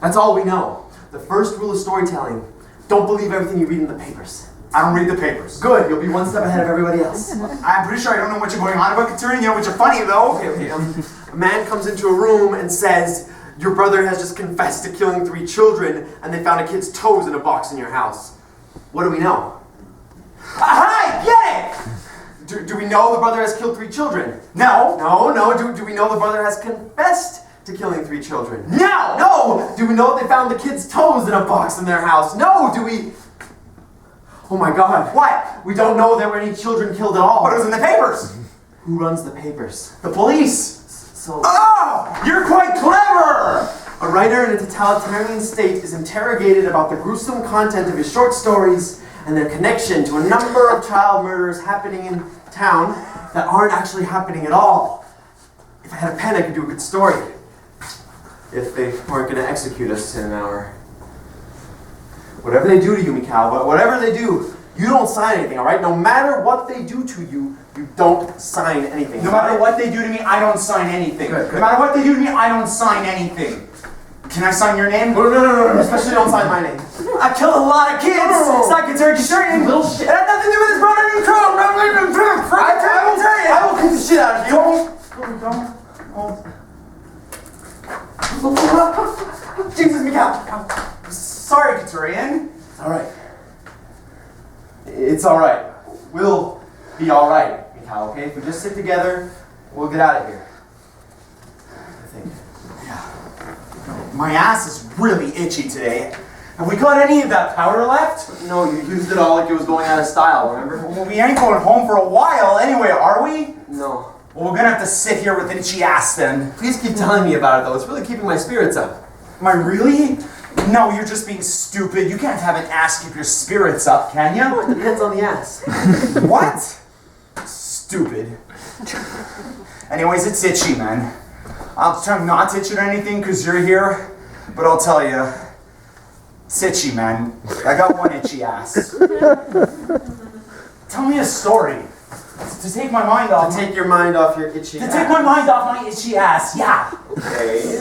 That's all we know. The first rule of storytelling, don't believe everything you read in the papers. I don't read the papers. Good, you'll be one step ahead of everybody else. I'm pretty sure I don't know what you're going on about, Katurian. You know what you're funny, though. Okay. A man comes into a room and says, your brother has just confessed to killing 3 children and they found a kid's toes in a box in your house. What do we know? Hi, get it! Do we know the brother has killed 3 children? No. No. Do we know the brother has confessed to killing 3 children? No. No. Do we know they found the kid's toes in a box in their house? No. Do we... Oh my God. What? We don't know there were any children killed at all. But it was in the papers. Who runs the papers? The police. So... Oh, you're quite clever. A writer in a totalitarian state is interrogated about the gruesome content of his short stories and their connection to a number of child murders happening in town that aren't actually happening at all. If I had a pen, I could do a good story. If they weren't going to execute us in an hour. Whatever they do to you, Michal, whatever they do, you don't sign anything, all right? No matter what they do to you, you don't sign anything. No matter what they do to me, I don't sign anything. Good. No matter what they do to me, I don't sign anything. Can I sign your name? No. Especially don't sign my name. I killed a lot of kids. It's not Katurian. Little shit. It had nothing to do with his brother and Crow. I will kick the shit out of you. Don't. Jesus, Michal. Sorry, Katurian. All right. It's all right. We'll be all right, Michal, okay? If we just sit together, we'll get out of here. I think. My ass is really itchy today. Have we got any of that powder left? No, you used it all like it was going out of style, remember? Well, we ain't going home for a while anyway, are we? No. Well, we're gonna have to sit here with itchy ass then. Please keep telling me about it, though. It's really keeping my spirits up. Am I really? No, you're just being stupid. You can't have an ass keep your spirits up, can you? It depends on the ass. What? Stupid. Anyways, it's itchy, man. I'll try not to itch or anything because you're here, but I'll tell you, it's itchy, man. I got one itchy ass. Tell me a story. To take my mind off. To take your mind off your itchy ass. To take my mind off my itchy ass, yeah. Okay,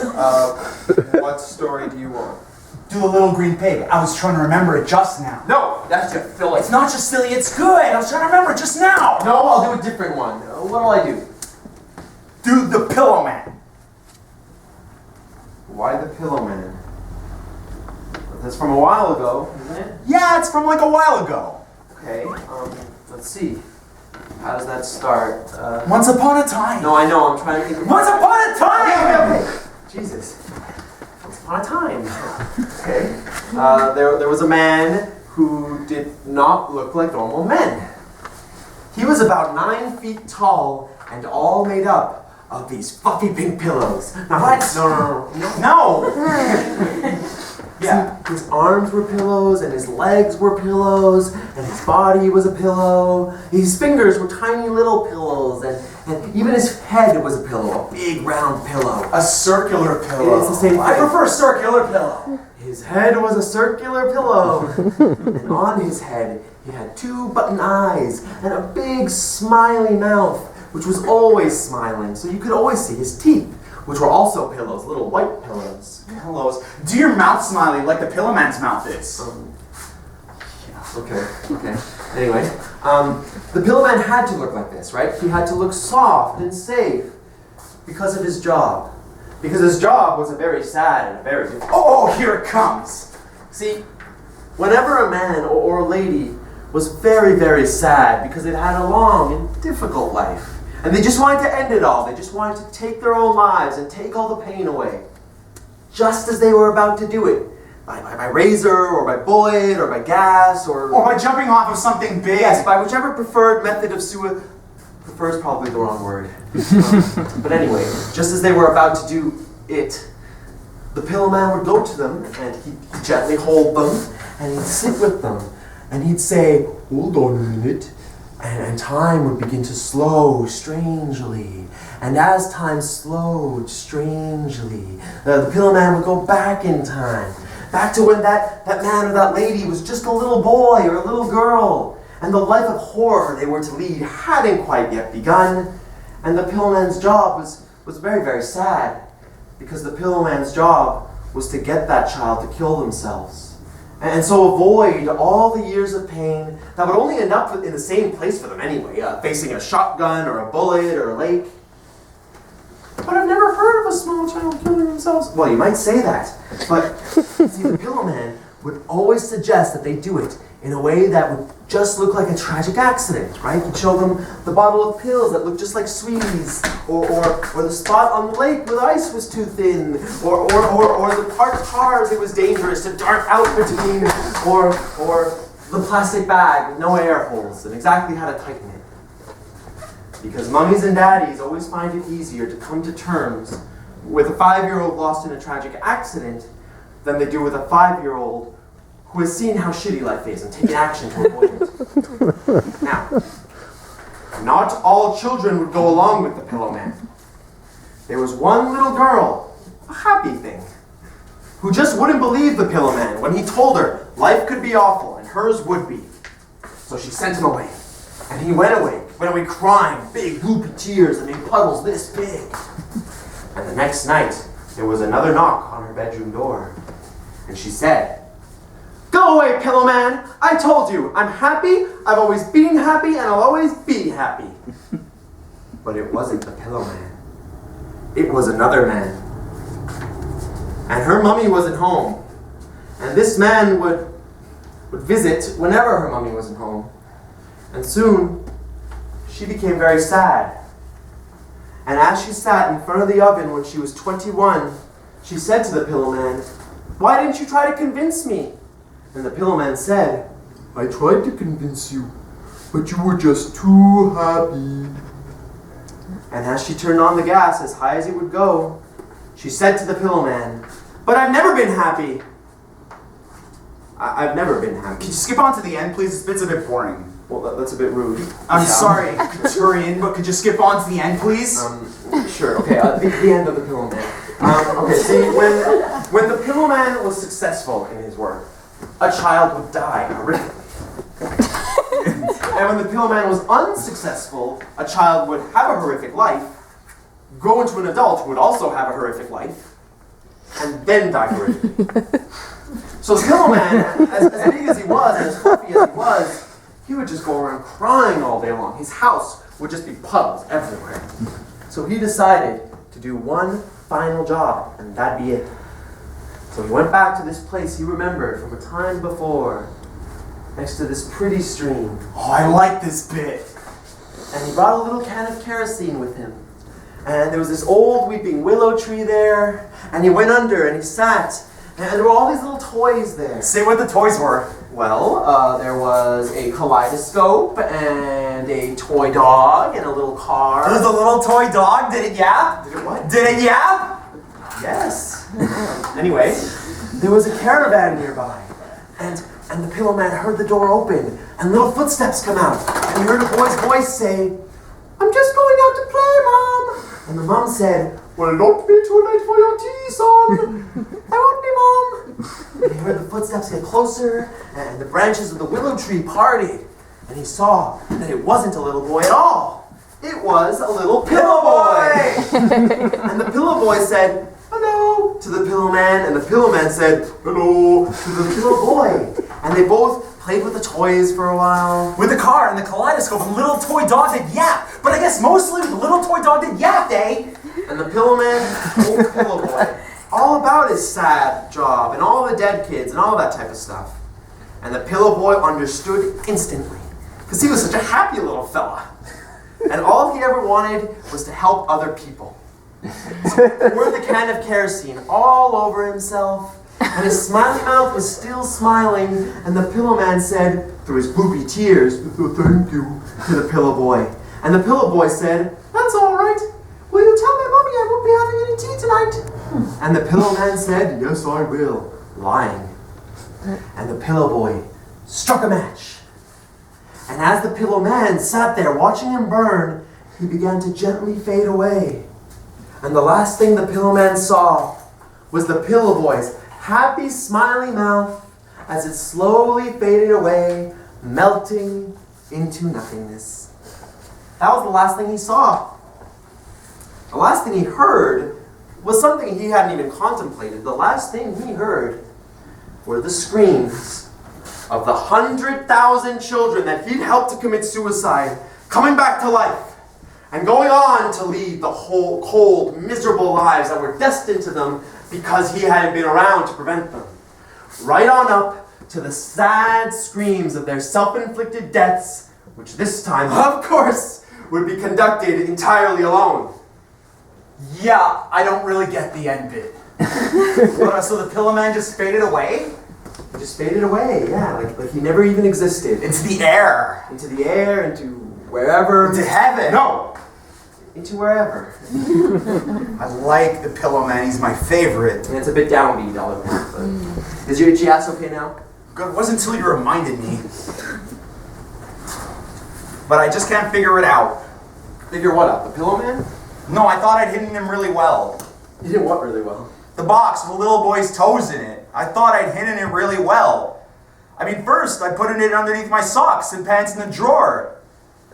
what story do you want? Do the little green pig. I was trying to remember it just now. No, that's just silly. It's not just silly, it's good. I was trying to remember it just now. No, I'll do a different one. What'll I do? Do the Pillowman. Why the Pillowman? That's from a while ago, isn't it? Yeah, it's from like a while ago. Okay, let's see. How does that start? Once upon a time. No, I know, I'm trying to think of... Once upon a time! Okay. Jesus. Once upon a time. Okay. There was a man who did not look like normal men. He was about 9 feet tall and all made up of these fluffy pink pillows. Now what? No! Yeah, his arms were pillows, and his legs were pillows, and his body was a pillow. His fingers were tiny little pillows, and even his head was a pillow, a big round pillow. A circular pillow. It's the same thing. I prefer circular pillow. His head was a circular pillow, and on his head he had 2 button eyes and a big smiley mouth, which was always smiling, so you could always see his teeth, which were also pillows, little white pillows. Pillows. Do your mouth smiley like the Pillowman's mouth is. Okay. Anyway, the Pillowman had to look like this, right? He had to look soft and safe because of his job. Because his job was a very sad and very difficult. Oh, here it comes. See, whenever a man or a lady was very, very sad because they'd had a long and difficult life, and they just wanted to end it all, they just wanted to take their own lives and take all the pain away, just as they were about to do it, by razor, or by bullet, or by gas, or by jumping off of something big. Yes, by whichever preferred method of suicide. Prefer is probably the wrong word. But anyway, just as they were about to do it, the Pillowman would go to them, and he'd gently hold them, and he'd sit with them, and he'd say, "Hold on a minute," and time would begin to slow strangely. And as time slowed strangely, the Pillowman would go back in time, back to when that man or that lady was just a little boy or a little girl, and the life of horror they were to lead hadn't quite yet begun, and the Pillowman's job was very, very sad, because the Pillowman's job was to get that child to kill themselves, and so avoid all the years of pain that would only end up in the same place for them anyway, facing a shotgun or a bullet or a lake. But I've never heard of a small child killing themselves. Well, you might say that, but see, the Pillowman would always suggest that they do it in a way that would just look like a tragic accident, right? He'd show them the bottle of pills that looked just like sweeties, or the spot on the lake where the ice was too thin, or the parked cars it was dangerous to dart out between, or the plastic bag with no air holes and exactly how to tighten it. Because mummies and daddies always find it easier to come to terms with a 5-year-old lost in a tragic accident than they do with a 5-year-old who has seen how shitty life is and taken action to avoid it. Now, not all children would go along with the Pillowman. There was one little girl, a happy thing, who just wouldn't believe the Pillowman when he told her life could be awful and hers would be. So she sent him away. And he went away crying, big loopy tears that made puddles this big. And the next night, there was another knock on her bedroom door. And she said, "Go away, Pillowman! I told you, I'm happy, I've always been happy, and I'll always be happy." But it wasn't the Pillowman. It was another man. And her mummy wasn't home. And this man would visit whenever her mummy wasn't home. And soon, she became very sad. And as she sat in front of the oven when she was 21, she said to the Pillowman, "Why didn't you try to convince me?" And the Pillowman said, "I tried to convince you, but you were just too happy." And as she turned on the gas as high as it would go, she said to the Pillowman, "But I've never been happy." I've never been happy. Can you skip on to the end, please? This bit's a bit boring. Well, that's a bit rude. I'm sorry, Katurian, but could you skip on to the end, please? Sure. Okay. The end of the Pillowman. Okay. See, when the Pillowman was successful in his work, a child would die horrifically. And when the Pillowman was unsuccessful, a child would have a horrific life, grow into an adult who would also have a horrific life, and then die horrifically. So the Pillowman, as big as he was, and as fluffy as he would just go around crying all day long. His house would just be puddles everywhere. So he decided to do one final job, and that'd be it. So he went back to this place he remembered from a time before, next to this pretty stream. Oh, I like this bit. And he brought a little can of kerosene with him. And there was this old weeping willow tree there, and he went under and he sat, and there were all these little toys there. Say what the toys were. Well, there was a kaleidoscope, and a toy dog, and a little car. There was a little toy dog. Did it yap? Did it what? Did it yap? Yes. Anyway, there was a caravan nearby, and the Pillowman heard the door open, and little footsteps come out, and he heard a boy's voice say, "I'm just going out to play, Mom." And the mom said, "Well, don't be too late for your tea, son." "I won't be, Mom." And he heard the footsteps get closer, and the branches of the willow tree parted, and he saw that it wasn't a little boy at all. It was a little pillow boy. And the pillow boy said, "Hello," to the Pillowman, and the Pillowman said, "Hello," to the pillow boy. And they both played with the toys for a while. With the car and the kaleidoscope and the little toy dog that yapped. But I guess mostly with the little toy dog that yapped, eh? And the Pillowman told the pillow boy all about his sad job and all the dead kids and all that type of stuff. And the pillow boy understood instantly, because he was such a happy little fella. And all he ever wanted was to help other people. So he poured the can of kerosene all over himself, and his smiley mouth was still smiling, and the Pillowman said, through his gloopy tears, "Thank you," to the pillow boy. And the pillow boy said, "That's all right. Will you tell my mommy I won't be having any tea tonight?" And the Pillowman said, "Yes, I will," lying. And the pillow boy struck a match. And as the Pillowman sat there watching him burn, he began to gently fade away. And the last thing the Pillowman saw was the pillow boy's happy, smiling mouth as it slowly faded away, melting into nothingness. That was the last thing he saw. The last thing he heard was something he hadn't even contemplated. The last thing he heard were the screams of the 100,000 children that he'd helped to commit suicide, coming back to life, and going on to lead the whole cold, miserable lives that were destined to them because he hadn't been around to prevent them. Right on up to the sad screams of their self-inflicted deaths, which this time, of course, would be conducted entirely alone. Yeah, I don't really get the end bit. So the Pillowman just faded away? He just faded away, yeah, like he never even existed. Into the air. Into the air, into wherever. Into heaven. No! into wherever. I like the Pillowman. He's my favorite. And it's a bit downbeat, I'll admit, but... Is your itchy ass okay now? Good. It wasn't until you reminded me. But I just can't figure it out. Figure what out? The Pillowman? No, I thought I'd hidden him really well. You did what really well? The box with the little boy's toes in it. I thought I'd hidden it really well. I mean, first I put it underneath my socks and pants in the drawer.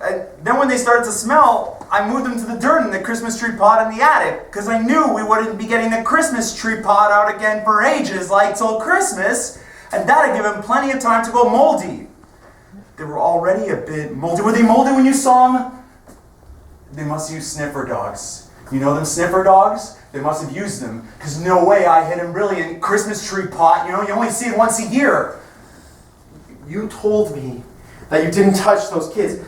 And then when they started to smell, I moved them to the dirt in the Christmas tree pot in the attic, because I knew we wouldn't be getting the Christmas tree pot out again for ages, like till Christmas, and that'd give them plenty of time to go moldy. They were already a bit moldy. Were they moldy when you saw them? They must use sniffer dogs. You know them sniffer dogs? They must have used them, because no way I hid a brilliant Christmas tree pot. You know, you only see it once a year. You told me that you didn't touch those kids.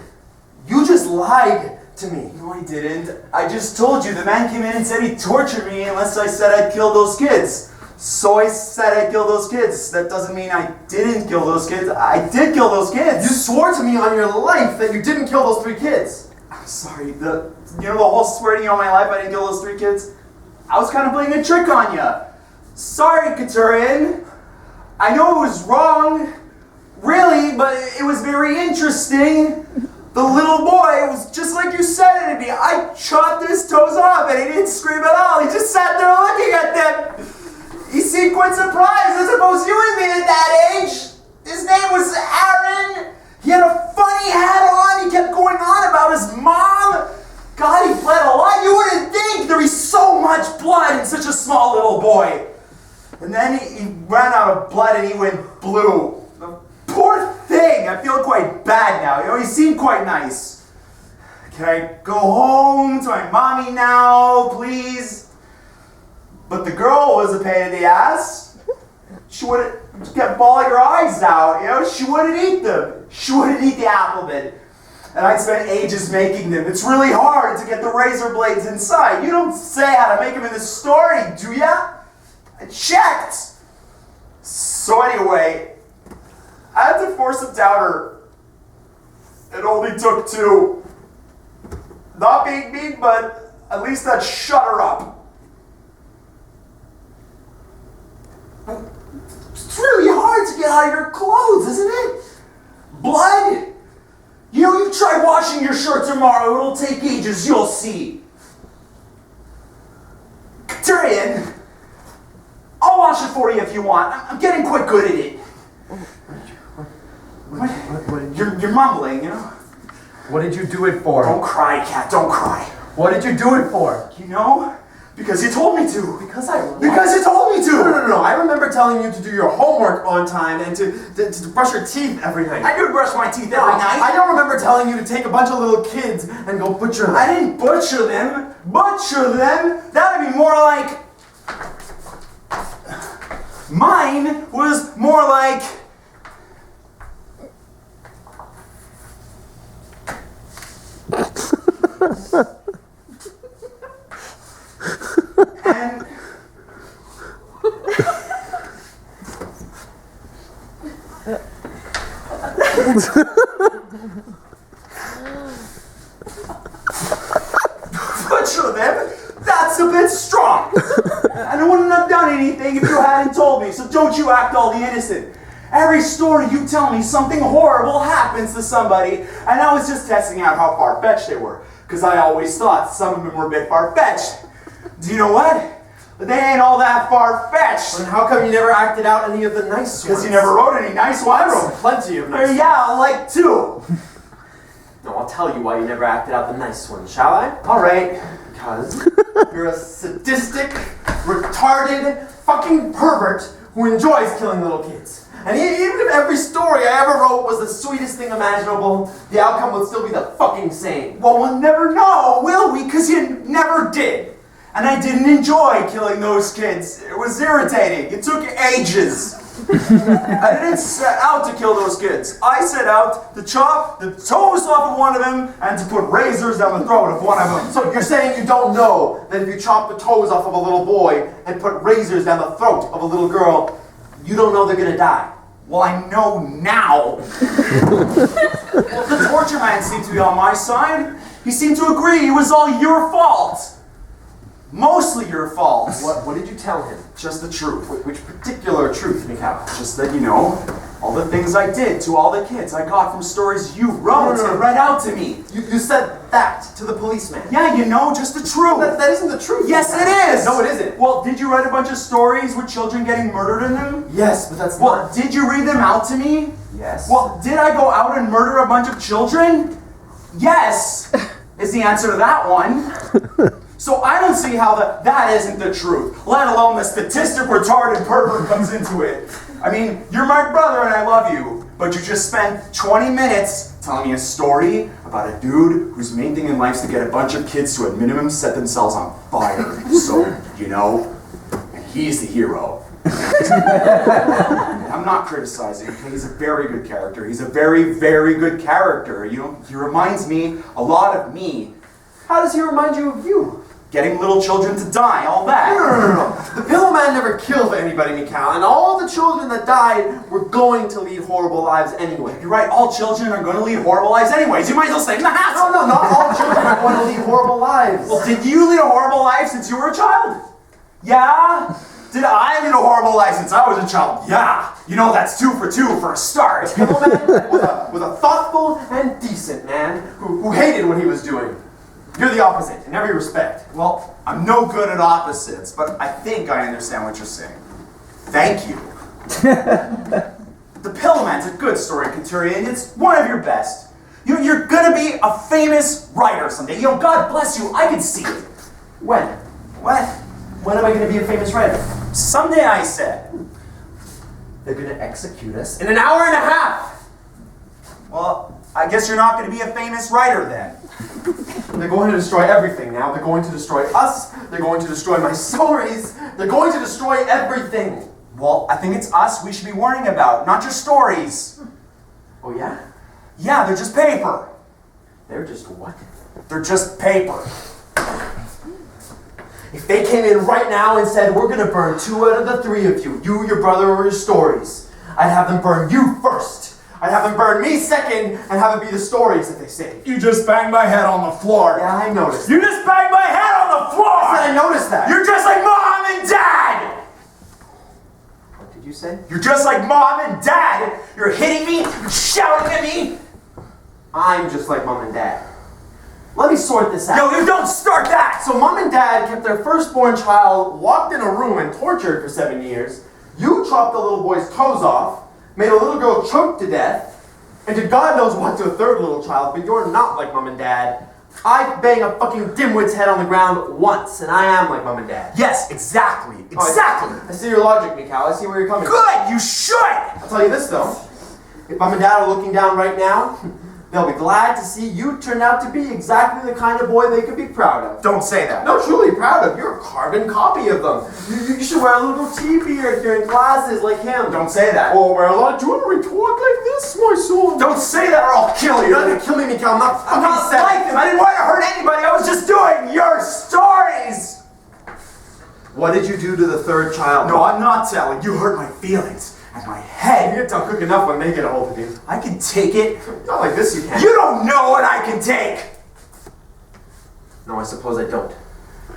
You just lied to me. No, I didn't. I just told you. The man came in and said he'd torture me unless I said I'd kill those kids. So I said I'd kill those kids. That doesn't mean I didn't kill those kids. I did kill those kids. You swore to me on your life that you didn't kill those 3 kids. I'm sorry. You know the whole swear to you on my life I didn't kill those 3 kids? I was kind of playing a trick on you. Sorry, Katurian. I know it was wrong. Really, but it was very interesting. The little boy was just like you said it to be. I chopped his toes off and he didn't scream at all. He just sat there looking at them. He seemed quite surprised. I suppose you would be at that age. His name was Aaron. He had a funny hat on. He kept going on about his mom. God, he bled a lot. You wouldn't think there'd be so much blood in such a small little boy. And then he ran out of blood and he went blue. Poor thing! I feel quite bad now. You know, he seemed quite nice. Can I go home to my mommy now, please? But the girl was a pain in the ass. She kept bawling her eyes out, you know? She wouldn't eat them. She wouldn't eat the apple bit. And I spent ages making them. It's really hard to get the razor blades inside. You don't say how to make them in the story, do ya? I checked. So anyway, I had to force him down her. It only took 2. Not being mean, but at least that shut her up. It's really hard to get out of your clothes, isn't it? Blood? You know, you try washing your shirt tomorrow. It'll take ages, you'll see. Katurian, I'll wash it for you if you want. I'm getting quite good at it. You're mumbling, you know? What did you do it for? Don't cry, cat, don't cry. What did you do it for? You know? Because you told me to. Because you told me to! No. I remember telling you to do your homework on time and to brush your teeth every night. I do brush my teeth every night. I don't remember telling you to take a bunch of little kids and go butcher them. I didn't butcher them. Butcher them? That'd be more like... Mine was more like... And butcher them? That's a bit strong. I wouldn't have done anything if you hadn't told me, so don't you act all the innocent. Every story you tell me, something horrible happens to somebody, and I was just testing out how far-fetched they were, because I always thought some of them were a bit far-fetched. Do you know what? They ain't all that far-fetched. Then how come you never acted out any of the nice ones? Because you never wrote any nice ones. I wrote plenty of nice ones. Yeah, like 2. No, I'll tell you why you never acted out the nice one, shall I? Alright. Because you're a sadistic, retarded, fucking pervert who enjoys killing little kids. And even if every story I ever wrote was the sweetest thing imaginable, the outcome would still be the fucking same. Well, we'll never know, will we? Because you never did. And I didn't enjoy killing those kids. It was irritating. It took ages. I didn't set out to kill those kids. I set out to chop the toes off of one of them and to put razors down the throat of one of them. So you're saying you don't know that if you chop the toes off of a little boy and put razors down the throat of a little girl, you don't know they're gonna die? Well, I know now. Well, the torture man seems to be on my side. He seemed to agree it was all your fault. Mostly your fault. What did you tell him? Just the truth. Which particular truth, Michal? Just that, all the things I did to all the kids I got from stories you wrote and read out to me. You said that to the policeman. Yeah, just the truth. That isn't the truth. Yes, it is. No, it isn't. Well, did you write a bunch of stories with children getting murdered in them? Yes, but that's Well, not... did you read them out to me? Yes. Well, did I go out and murder a bunch of children? Yes, is the answer to that one. So I don't see how that isn't the truth, let alone the statistic retarded pervert comes into it. I mean, you're my brother and I love you, but you just spent 20 minutes telling me a story about a dude whose main thing in life is to get a bunch of kids to at minimum set themselves on fire. So, he's the hero. I'm not criticizing, okay? He's a very good character. He's a very, very good character. He reminds me a lot of me. How does he remind you of you? Getting little children to die, all that. No. The Pillowman never killed anybody, Michal, and all the children that died were going to lead horrible lives anyway. You're right, all children are going to lead horrible lives anyways. You might as well stay in the house. No, not all children are going to lead horrible lives. Well, did you lead a horrible life since you were a child? Yeah? Did I lead a horrible life since I was a child? Yeah. That's 2 for 2 for a start. Pillowman was a thoughtful and decent man who hated what he was doing. You're the opposite in every respect. Well, I'm no good at opposites, but I think I understand what you're saying. Thank you. The Pillowman's a good story, Katurian. It's one of your best. You're gonna be a famous writer someday. God bless you, I can see it. When? What? When am I going to be a famous writer? Someday, I said. They're going to execute us in an hour and a half. Well, I guess you're not going to be a famous writer then. They're going to destroy everything now. They're going to destroy us. They're going to destroy my stories. They're going to destroy everything. Well, I think it's us we should be worrying about, not your stories. Oh, yeah? Yeah, they're just paper. They're just what? They're just paper. If they came in right now and said, we're going to burn 2 out of the 3 of you, your brother, or your stories, I'd have them burn you first. I'd have them burn me second and have it be the stories that they say. You just banged my head on the floor. Yeah, I noticed. You just banged my head on the floor! I said I noticed that. You're just like Mom and Dad! What did you say? You're just like Mom and Dad! You're hitting me, you're shouting at me! I'm just like Mom and Dad. Let me sort this out. No, you don't start that! So Mom and Dad kept their firstborn child locked in a room and tortured for 7 years. You chopped the little boy's toes off, made a little girl choke to death, and did God knows what to a third little child, but you're not like Mom and Dad. I bang a fucking dimwit's head on the ground once, and I am like Mom and Dad. Yes, exactly. Exactly. I see your logic, Michal. I see where you're coming from. Good, you should! I'll tell you this, though. If Mom and Dad are looking down right now, they'll be glad to see you turn out to be exactly the kind of boy they could be proud of. Don't say that. No, truly proud of. You're a carbon copy of them. You should wear a little T-beard during classes like him. Don't say that. Or wear a lot of jewelry. Talk like this, my son. Don't say that or I'll kill you. You're not going to kill me, Michal. I'm not like him. I didn't want to hurt anybody. I was just doing your stories. What did you do to the third child? No, I'm not telling. You hurt my feelings. And my head. You can tell quick enough when they get a hold of you. I can take it. Not like this, you can't. You don't know what I can take. No, I suppose I don't.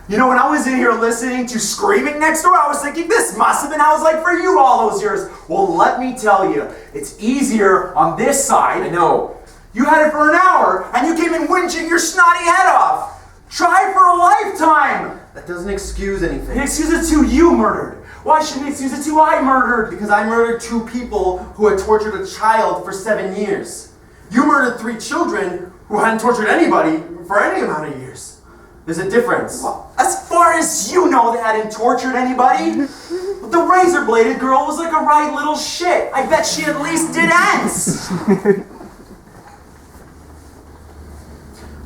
When I was in here listening to screaming next door, I was thinking, this must have been how it was like for you all those years. Well, let me tell you, it's easier on this side. I know. You had it for an hour, and you came in whinging your snotty head off. Try for a lifetime. That doesn't excuse anything. It excuses 2 you murdered. Why shouldn't it excuse the 2 I murdered? Because I murdered 2 people who had tortured a child for 7 years. You murdered 3 children who hadn't tortured anybody for any amount of years. There's a difference. Well, as far as you know, they hadn't tortured anybody. The razor-bladed girl was like a right little shit. I bet she at least did ants.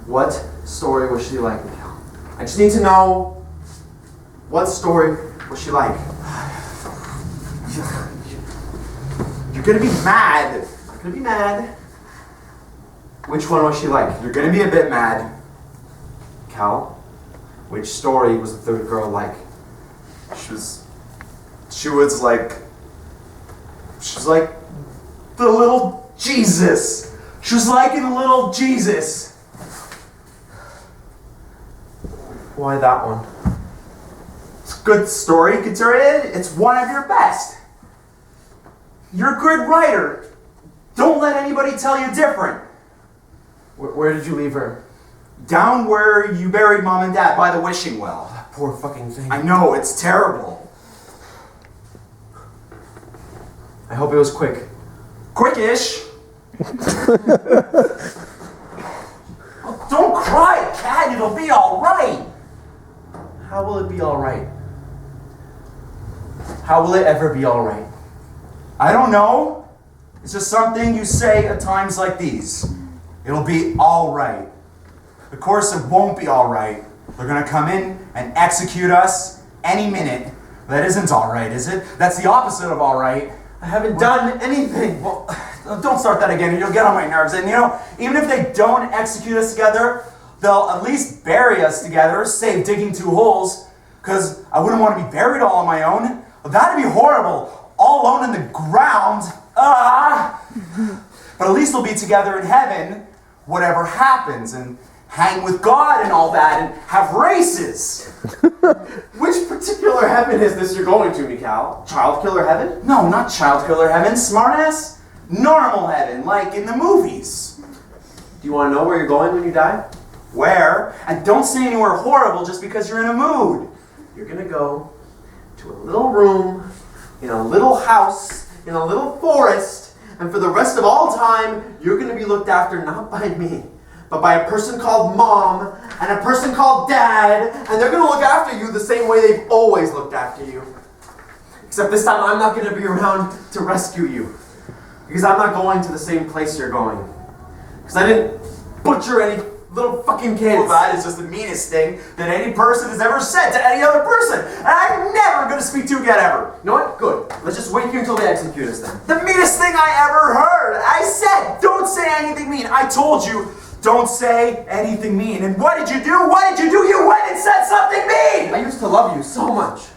What story was she like, Michal? I just need to know, what story was she like? You're gonna be mad. I'm gonna be mad. Which one was she like? You're gonna be a bit mad. Cal, which story was the third girl like? She was like the little Jesus. She was like in little Jesus. Why that one? It's a good story, Katurian. It's one of your best. You're a good writer. Don't let anybody tell you different. Where did you leave her? Down where you buried Mom and Dad, by the wishing well. That poor fucking thing. I know, it's terrible. I hope it was quick. Quickish. Oh, don't cry, cat. It'll be all right. How will it be alright? How will it ever be alright? I don't know. It's just something you say at times like these. It'll be all right. Of course, it won't be all right. They're gonna come in and execute us any minute. That isn't all right, is it? That's the opposite of all right. I haven't done anything. Well, don't start that again. You'll get on my nerves. And you know, even if they don't execute us together, they'll at least bury us together, save digging 2 holes. Because I wouldn't want to be buried all on my own. That'd be horrible. All alone in the ground. But at least we'll be together in heaven, whatever happens, and hang with God and all that, and have races. Which particular heaven is this you're going to, Michal? Child killer heaven? No, not child killer heaven, smartass. Normal heaven, like in the movies. Do you want to know where you're going when you die? Where? And don't say anywhere horrible just because you're in a mood. You're gonna go to a little room, in a little house, in a little forest, and for the rest of all time, you're gonna be looked after not by me, but by a person called Mom and a person called Dad, and they're gonna look after you the same way they've always looked after you. Except this time I'm not gonna be around to rescue you. Because I'm not going to the same place you're going. Because I didn't butcher any little fucking kids. Well, that is just the meanest thing that any person has ever said to any other person. And I'm never going to speak to you again ever. You know what? Good. Let's just wait here until they execute us then. The meanest thing I ever heard. I said, don't say anything mean. I told you, don't say anything mean. And what did you do? What did you do? You went and said something mean. I used to love you so much.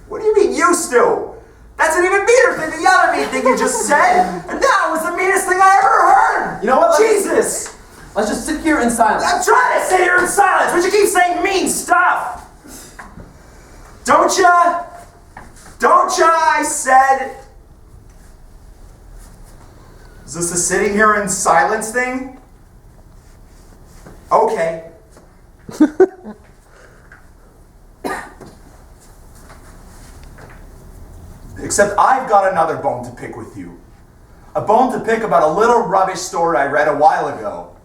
What do you mean used to? That's an even meaner thing than the other mean thing you just said. And that was the meanest thing I ever heard. You know what? Jesus. Let's just sit here in silence. I'm trying to sit here in silence, but you keep saying mean stuff. Don't ya? Don't ya, I said. Is this a sitting here in silence thing? Okay. Except I've got another bone to pick with you. A bone to pick about a little rubbish story I read a while ago.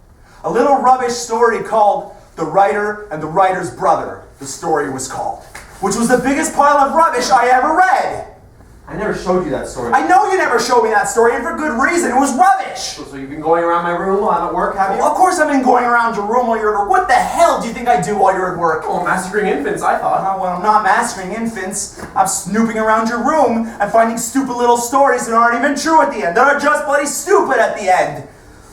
A little rubbish story called The Writer and the Writer's Brother, the story was called. Which was the biggest pile of rubbish I ever read. I never showed you that story. I know you never showed me that story, and for good reason. It was rubbish. So you've been going around my room while I'm at work, have you? Well, of course I've been going around your room while you're at work. What the hell do you think I do while you're at work? Oh, massacring infants, I thought. Well, I'm not massacring infants. I'm snooping around your room and finding stupid little stories that aren't even true at the end. That are just bloody stupid at the end.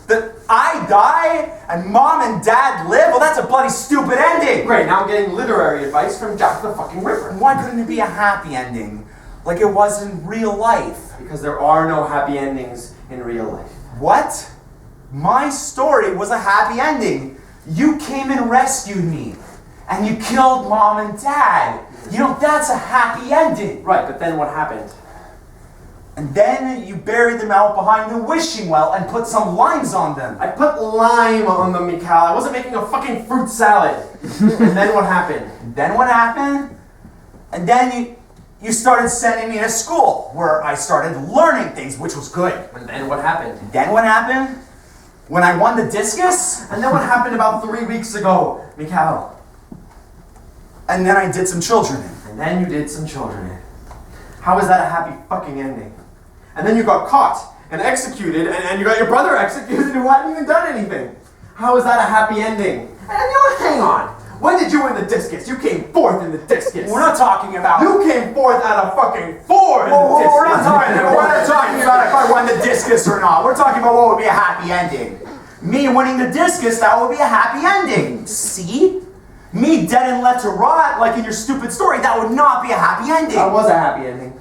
That I die and Mom and Dad live? Well, that's a bloody stupid ending. Great, now I'm getting literary advice from Jack the fucking Ripper. Why couldn't it be a happy ending? Like it was in real life? Because there are no happy endings in real life. What? My story was a happy ending. You came and rescued me. And you killed Mom and Dad. You know, that's a happy ending. Right, but then what happened? And then you buried them out behind the wishing well and put some limes on them. I put lime on them, Michal. I wasn't making a fucking fruit salad. And then what happened? And then what happened? And then you started sending me to school, where I started learning things, which was good. And then what happened? And then what happened? When I won the discus? And then what happened about 3 weeks ago, Michal? And then I did some children in. And then you did some children in. How is that a happy fucking ending? And then you got caught and executed, and you got your brother executed who hadn't even done anything. How is that a happy ending? And you know what? Hang on. When did you win the discus? You came fourth in the discus. We're not talking about... You came fourth out of fucking 4 in the discus. We're not talking about if I won the discus or not. We're talking about what would be a happy ending. Me winning the discus, that would be a happy ending. See? Me dead and left to rot, like in your stupid story, that would not be a happy ending. That was a happy ending.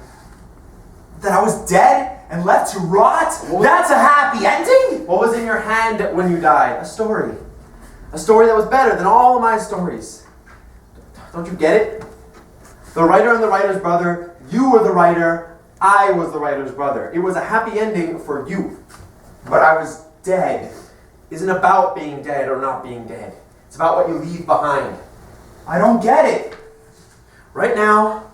That I was dead and left to rot? That's a happy ending? What was in your hand when you died? A story. A story that was better than all of my stories. Don't you get it? The writer and the writer's brother, you were the writer, I was the writer's brother. It was a happy ending for you. But I was dead. Isn't about being dead or not being dead. It's about what you leave behind. I don't get it. Right now,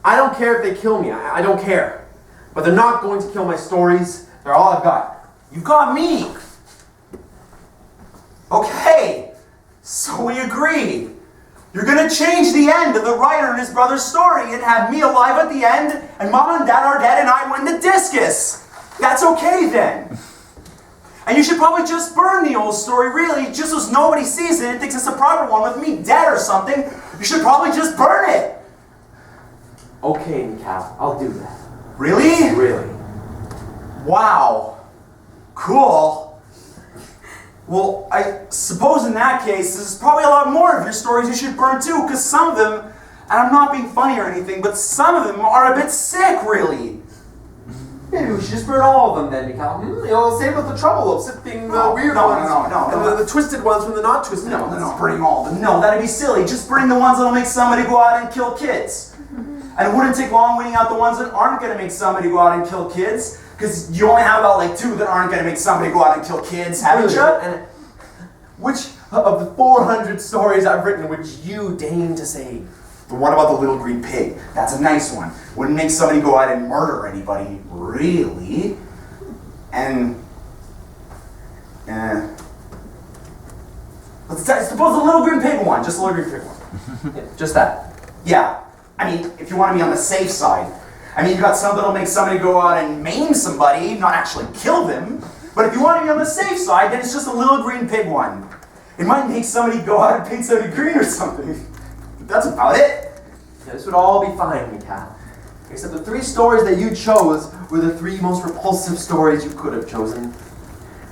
I don't care if they kill me. I don't care. But they're not going to kill my stories. They're all I've got. You got me. Okay, so we agree. You're gonna change the end of the writer and his brother's story and have me alive at the end, and Mom and Dad are dead and I win the discus. That's okay then. And you should probably just burn the old story, really, just so nobody sees it and thinks it's a proper one with me dead or something. You should probably just burn it. Okay, Michal, I'll do that. Really? Really. Wow. Cool. Well, I suppose in that case, there's probably a lot more of your stories you should burn too, because some of them, and I'm not being funny or anything, but some of them are a bit sick, really. Maybe we should just burn all of them then, Michal. Save us the trouble of sifting the weird ones. And the twisted ones from the not twisted ones. No, burning all of them. No, that'd be silly. Just burn the ones that'll make somebody go out and kill kids. And it wouldn't take long weeding out the ones that aren't going to make somebody go out and kill kids, because you only have about like 2 that aren't going to make somebody go out and kill kids, haven't you? And which of the 400 stories I've written would you deign to save? The one about the little green pig. That's a nice one. Wouldn't make somebody go out and murder anybody, really. And... Suppose the little green pig one. Just the little green pig one. Yeah, just that. Yeah. I mean, if you want to be on the safe side. I mean, you got some that'll make somebody go out and maim somebody, not actually kill them. But if you want to be on the safe side, then it's just a little green pig one. It might make somebody go out and paint somebody green or something. That's about it. Yeah, this would all be fine, Michal. Except the 3 stories that you chose were the 3 most repulsive stories you could have chosen.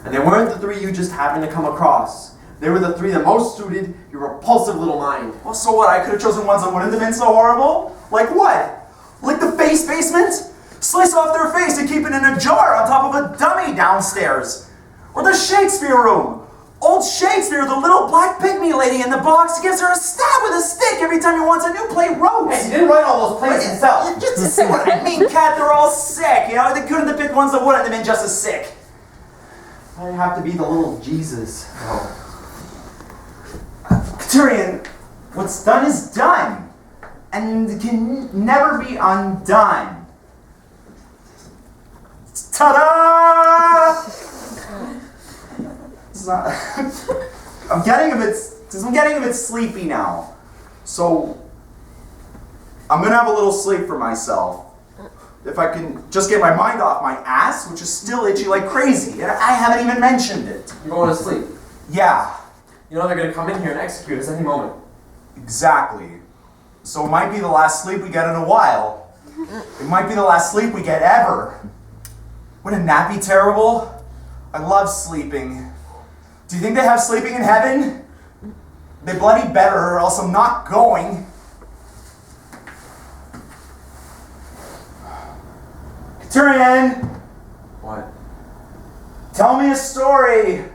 And they weren't the 3 you just happened to come across. They were the 3 that most suited your repulsive little mind. Well, so what? I could have chosen ones that wouldn't have been so horrible? Like what? Like the face basement? Slice off their face and keep it in a jar on top of a dummy downstairs. Or the Shakespeare room. Old Shakespeare, the little black pygmy lady in the box, gives her a stab with a stick every time he wants a new play wrote. Hey, he didn't write all those plays himself. Just to say what I mean, Kat, they're all sick. You know, they couldn't have picked ones that wouldn't have been just as sick. I have to be the little Jesus. Katurian, what's done is done. And can never be undone. Ta-da! I'm getting a bit sleepy now. So I'm gonna have a little sleep for myself. If I can just get my mind off my ass, which is still itchy like crazy. And I haven't even mentioned it. You're going to sleep. Yeah, You know they're going to come in here and execute us any moment. exactly. So it might be the last sleep we get in a while. It might be the last sleep we get ever. Wouldn't that be terrible? I love sleeping. Do you think they have sleeping in heaven? They bloody better, or else I'm not going. Katurian, What? tell me a story.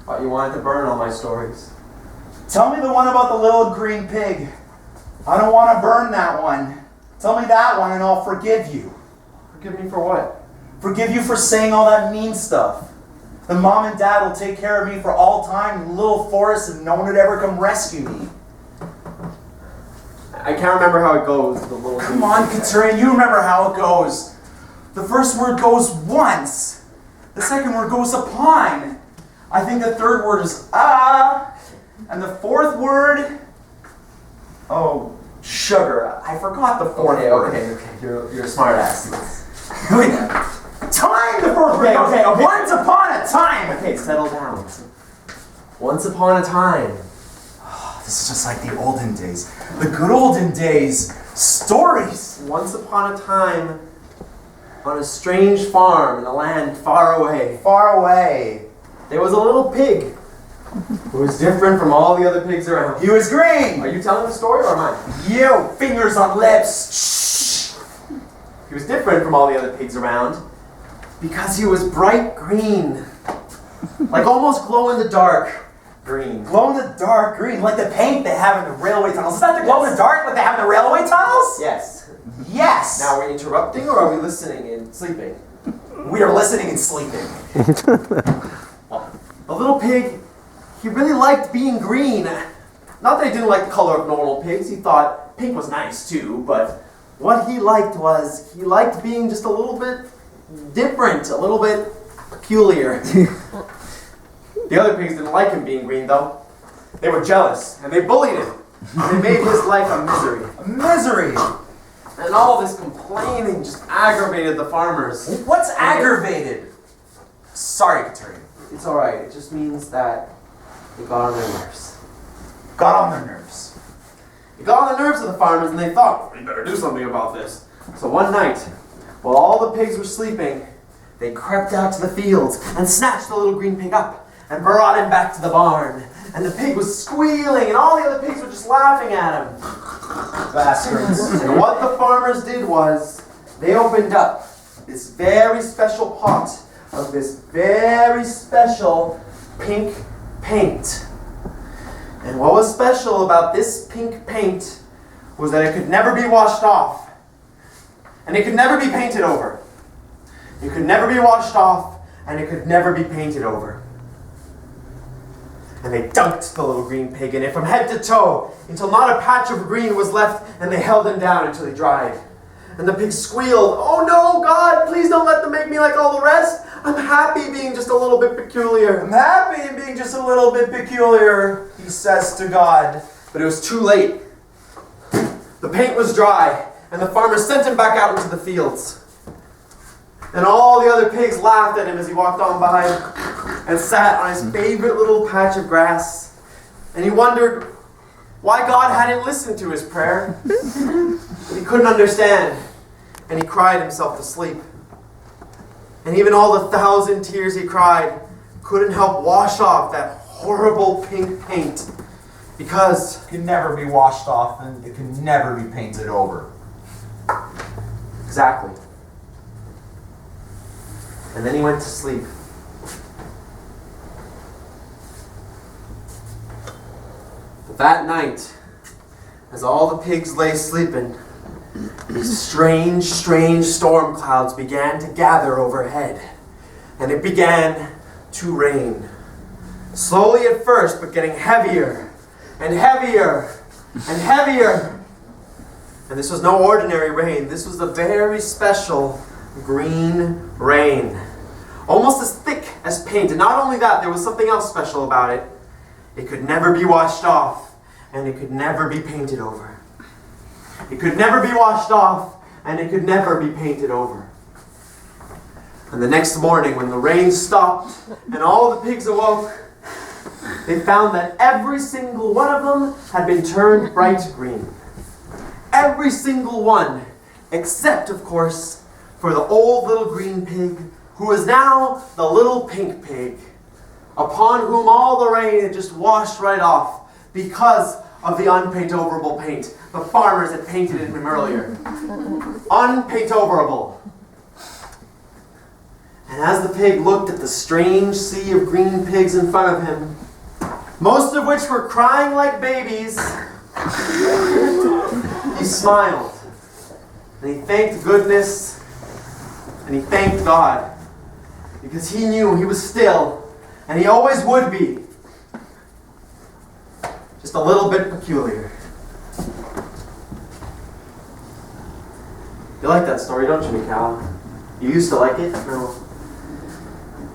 Thought you wanted to burn all my stories. Tell me the one about the little green pig. I don't want to burn that one. Tell me that one and I'll forgive you. Forgive me for what? Forgive you for saying all that mean stuff. The mom and dad will take care of me for all time in the little forest and no one would ever come rescue me. I can't remember how it goes. The little Come on, Katurian, you remember how it goes. The first word goes once. The second word goes upon. I think the third word is ah. And the fourth word, oh, sugar. I forgot the fourth word. Okay. You're a smart ass. Time, the fourth word. Okay. Once upon a time. Okay, settle down. Once upon a time. This is just like the olden days. The good olden days. Stories. Once upon a time, on a strange farm in a land far away, Far away. there was a little pig who was different from all the other pigs around. He was green. Are you telling the story or am I? You, fingers on lips. Shh. He was different from all the other pigs around because he was bright green, like almost glow in the dark, green. Glow-in-the-dark green, like the paint they have in the railway tunnels. Is that the glow-in-the-dark like they have in the railway tunnels? Yes. Yes! Now, are we interrupting or are we listening and sleeping? We are listening and sleeping. Well, the little pig, he really liked being green. Not that he didn't like the color of normal pigs. He thought pink was nice too, but what he liked was, he liked being just a little bit different, a little bit peculiar. The other pigs didn't like him being green though. They were jealous and they bullied him. They made his life a misery. A misery! And all this complaining just aggravated the farmers. What's aggravated? Sorry, Katurian. It's alright, it just means that it got on their nerves. Got on their nerves. It got on the nerves of the farmers and they thought, we better do something about this. So one night, while all the pigs were sleeping, they crept out to the fields and snatched the little green pig up and brought him back to the barn. And the pig was squealing and all the other pigs were just laughing at him. Bastards. And what the farmers did was, they opened up this very special pot of this very special pink paint. And what was special about this pink paint was that it could never be washed off. And it could never be painted over. It could never be washed off, and it could never be painted over. And they dunked the little green pig in it from head to toe until not a patch of green was left, and they held him down until he dried. And the pig squealed, "Oh no, God, please don't let them make me like all the rest. I'm happy being just a little bit peculiar." I'm happy being just a little bit peculiar, he says to God. But it was too late. The paint was dry, and the farmer sent him back out into the fields. And all the other pigs laughed at him as he walked on by and sat on his favorite little patch of grass. And he wondered why God hadn't listened to his prayer. But he couldn't understand, and he cried himself to sleep. And even all the 1,000 tears he cried couldn't help wash off that horrible pink paint, because It can never be washed off and it can never be painted over. exactly. And then he went to sleep. But that night, as all the pigs lay sleeping, these strange, strange storm clouds began to gather overhead. And it began to rain. Slowly at first, but getting heavier and heavier and heavier. And this was no ordinary rain. This was the very special green rain. Almost as thick as paint. And not only that, there was something else special about it. It could never be washed off, and it could never be painted over. It could never be washed off, and it could never be painted over. And the next morning, when the rain stopped and all the pigs awoke, they found that every single one of them had been turned bright green. Every single one, except, of course, for the old little green pig, who is now the little pink pig, upon whom all the rain had just washed right off because of the unpaint-overable paint. The farmers had painted him earlier. Unpaint-overable. And as the pig looked at the strange sea of green pigs in front of him, most of which were crying like babies, he smiled. And he thanked goodness, and he thanked God, because he knew he was still, and he always would be, just a little bit peculiar. You like that story, don't you, Michal? You used to like it? No.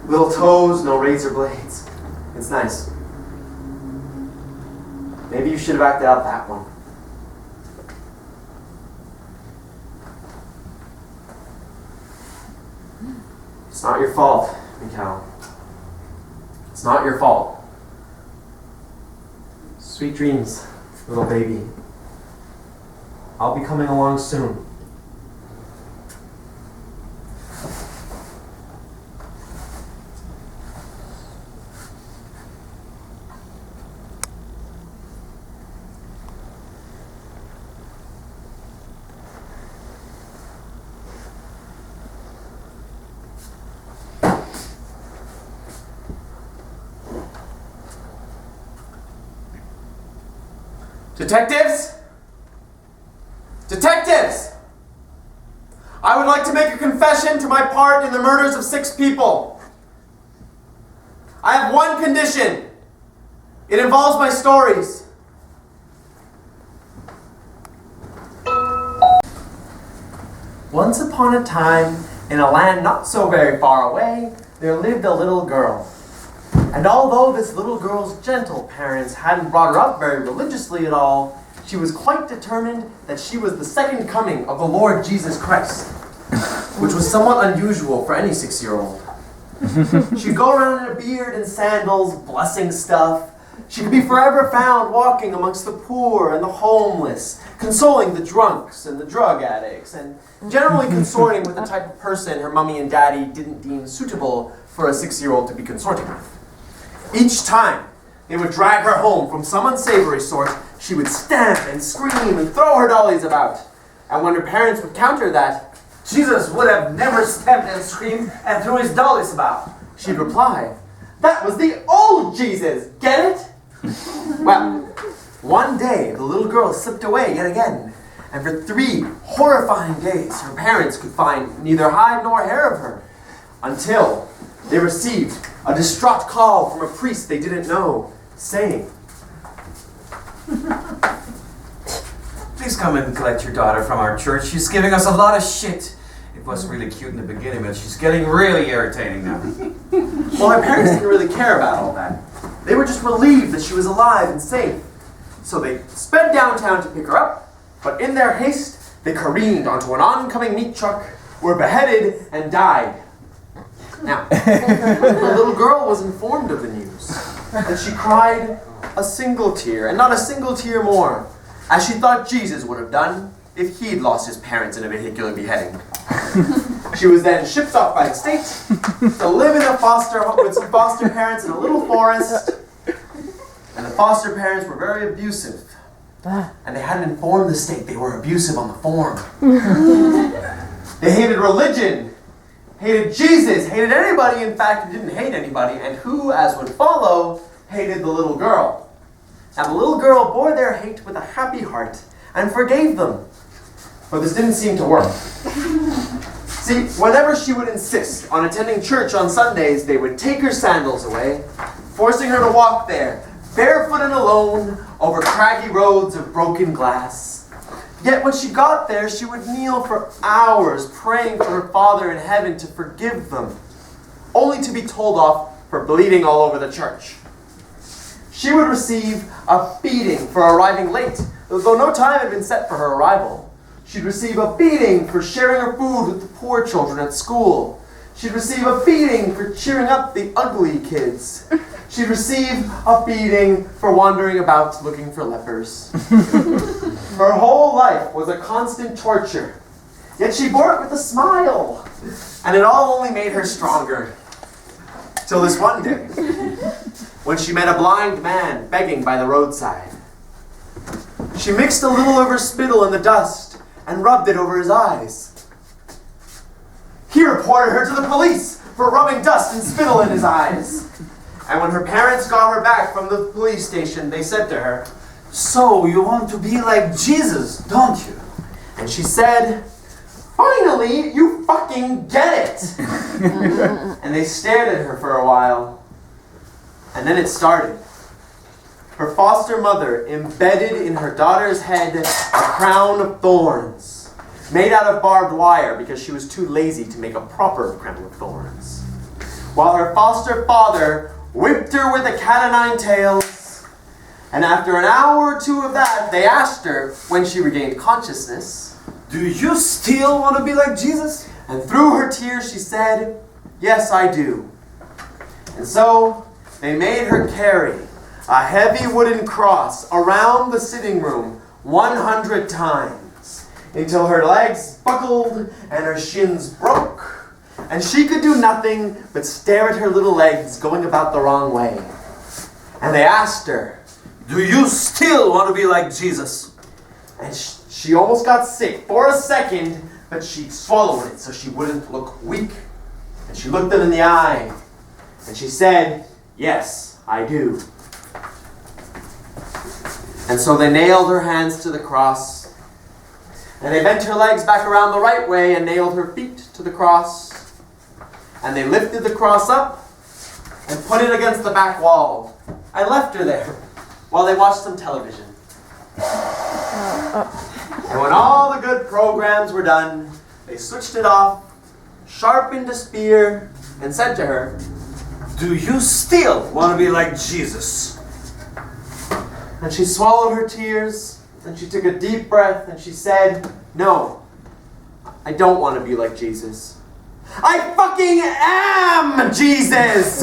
Little toes, no razor blades. It's nice. Maybe you should have acted out that one. It's not your fault, Michal. It's not your fault. Sweet dreams, little baby. I'll be coming along soon. Detectives? Detectives! I would like to make a confession to my part in the murders of 6 people. I have one condition. It involves my stories. Once upon a time, in a land not so very far away, there lived a little girl. And although this little girl's gentle parents hadn't brought her up very religiously at all, she was quite determined that she was the second coming of the Lord Jesus Christ, which was somewhat unusual for any 6-year-old. She'd go around in a beard and sandals, blessing stuff. She could be forever found walking amongst the poor and the homeless, consoling the drunks and the drug addicts, and generally consorting with the type of person her mummy and daddy didn't deem suitable for a 6-year-old to be consorting with. Each time they would drag her home from some unsavory sort, she would stamp and scream and throw her dollies about. And when her parents would counter that, Jesus would have never stamped and screamed and threw his dollies about. she'd reply, "That was the old Jesus, get it?" Well, one day the little girl slipped away yet again, and for 3 horrifying days her parents could find neither hide nor hair of her, until they received a distraught call from a priest they didn't know, saying, Please come and collect your daughter from our church. She's giving us a lot of shit. It was really cute in the beginning, but she's getting really irritating now. well, her parents didn't really care about all that. They were just relieved that she was alive and safe. So they sped downtown to pick her up, but in their haste, they careened onto an oncoming meat truck, were beheaded, and died. Now, the little girl was informed of the news, and she cried a single tear, and not a single tear more, as she thought Jesus would have done if he'd lost his parents in a vehicular beheading. She was then shipped off by the state to live in a foster home with some foster parents in a little forest, and the foster parents were very abusive, and they hadn't informed the state they were abusive on the form. They hated religion, hated Jesus, hated anybody, in fact, who didn't hate anybody, and who, as would follow, hated the little girl. Now the little girl bore their hate with a happy heart and forgave them. But this didn't seem to work. See, whenever she would insist on attending church on Sundays, they would take her sandals away, forcing her to walk there, barefoot and alone, over craggy roads of broken glass. Yet when she got there, she would kneel for hours praying for her Father in heaven to forgive them, only to be told off for bleeding all over the church. She would receive a beating for arriving late, though no time had been set for her arrival. She'd receive a beating for sharing her food with the poor children at school. She'd receive a beating for cheering up the ugly kids. She'd receive a beating for wandering about looking for lepers. Her whole life was a constant torture, yet she bore it with a smile, and it all only made her stronger. Till this one day, when she met a blind man begging by the roadside. She mixed a little of her spittle in the dust and rubbed it over his eyes. He reported her to the police for rubbing dust and spittle in his eyes. And when her parents got her back from the police station, they said to her, So you want to be like Jesus, don't you? and she said, "Finally, you fucking get it!" And they stared at her for a while. And then it started. Her foster mother embedded in her daughter's head a crown of thorns, made out of barbed wire because she was too lazy to make a proper crown of thorns. While her foster father whipped her with a cat o' nine tails. And after an hour or 2 of that, they asked her, when she regained consciousness, Do you still want to be like Jesus? and through her tears she said, "Yes, I do." And so they made her carry a heavy wooden cross around the sitting room 100 times until her legs buckled and her shins broke, and she could do nothing but stare at her little legs going about the wrong way. And they asked her, Do you still want to be like Jesus? and she almost got sick for a second, but she swallowed it so she wouldn't look weak. And she looked them in the eye, and she said, "Yes, I do." And so they nailed her hands to the cross, and they bent her legs back around the right way and nailed her feet to the cross. And they lifted the cross up and put it against the back wall and left her there while they watched some television. And when all the good programs were done, they switched it off, sharpened a spear, and said to her, Do you still want to be like Jesus? and she swallowed her tears, and she took a deep breath, and she said, No, I don't want to be like Jesus. I fucking am Jesus!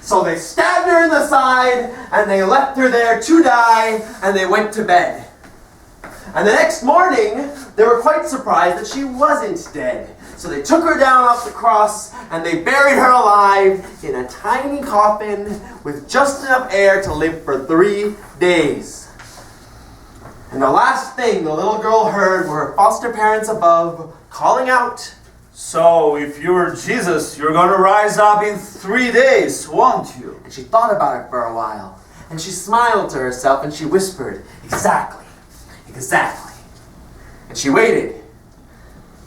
So they stabbed her in the side, and they left her there to die, and they went to bed. And the next morning, they were quite surprised that she wasn't dead. So they took her down off the cross, and they buried her alive in a tiny coffin with just enough air to live for 3 days. And the last thing the little girl heard were her foster parents above calling out, So, if you're Jesus, you're gonna rise up in 3 days, won't you? And she thought about it for a while, and she smiled to herself, and she whispered, Exactly, exactly. And she waited,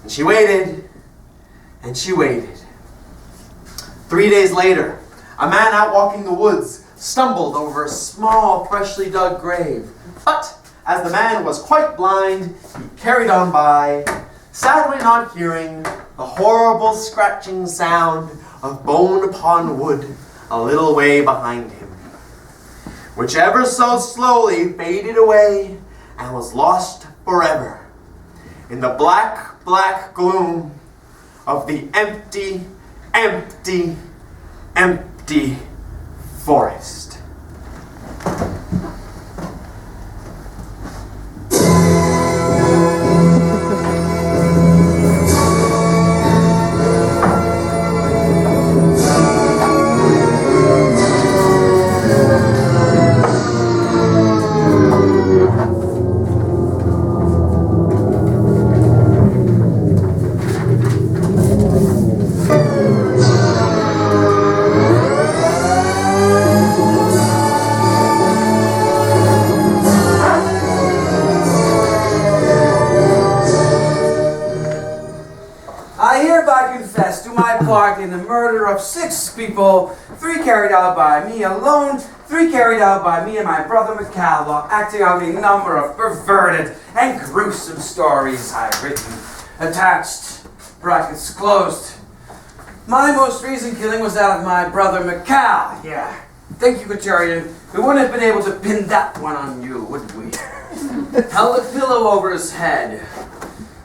and she waited, and she waited. 3 days later, a man out walking the woods stumbled over a small, freshly dug grave. But as the man was quite blind, he carried on by, sadly not hearing the horrible scratching sound of bone upon wood a little way behind him, which ever so slowly faded away and was lost forever in the black, black gloom of the empty, empty, empty forest. Part in the murder of 6 people, 3 carried out by me alone, 3 carried out by me and my brother Michal, while acting out a number of perverted and gruesome stories I've written, attached, brackets closed. My most recent killing was that of my brother Michal. Yeah, thank you, Katurian. We wouldn't have been able to pin that one on you, would we? Held a pillow over his head.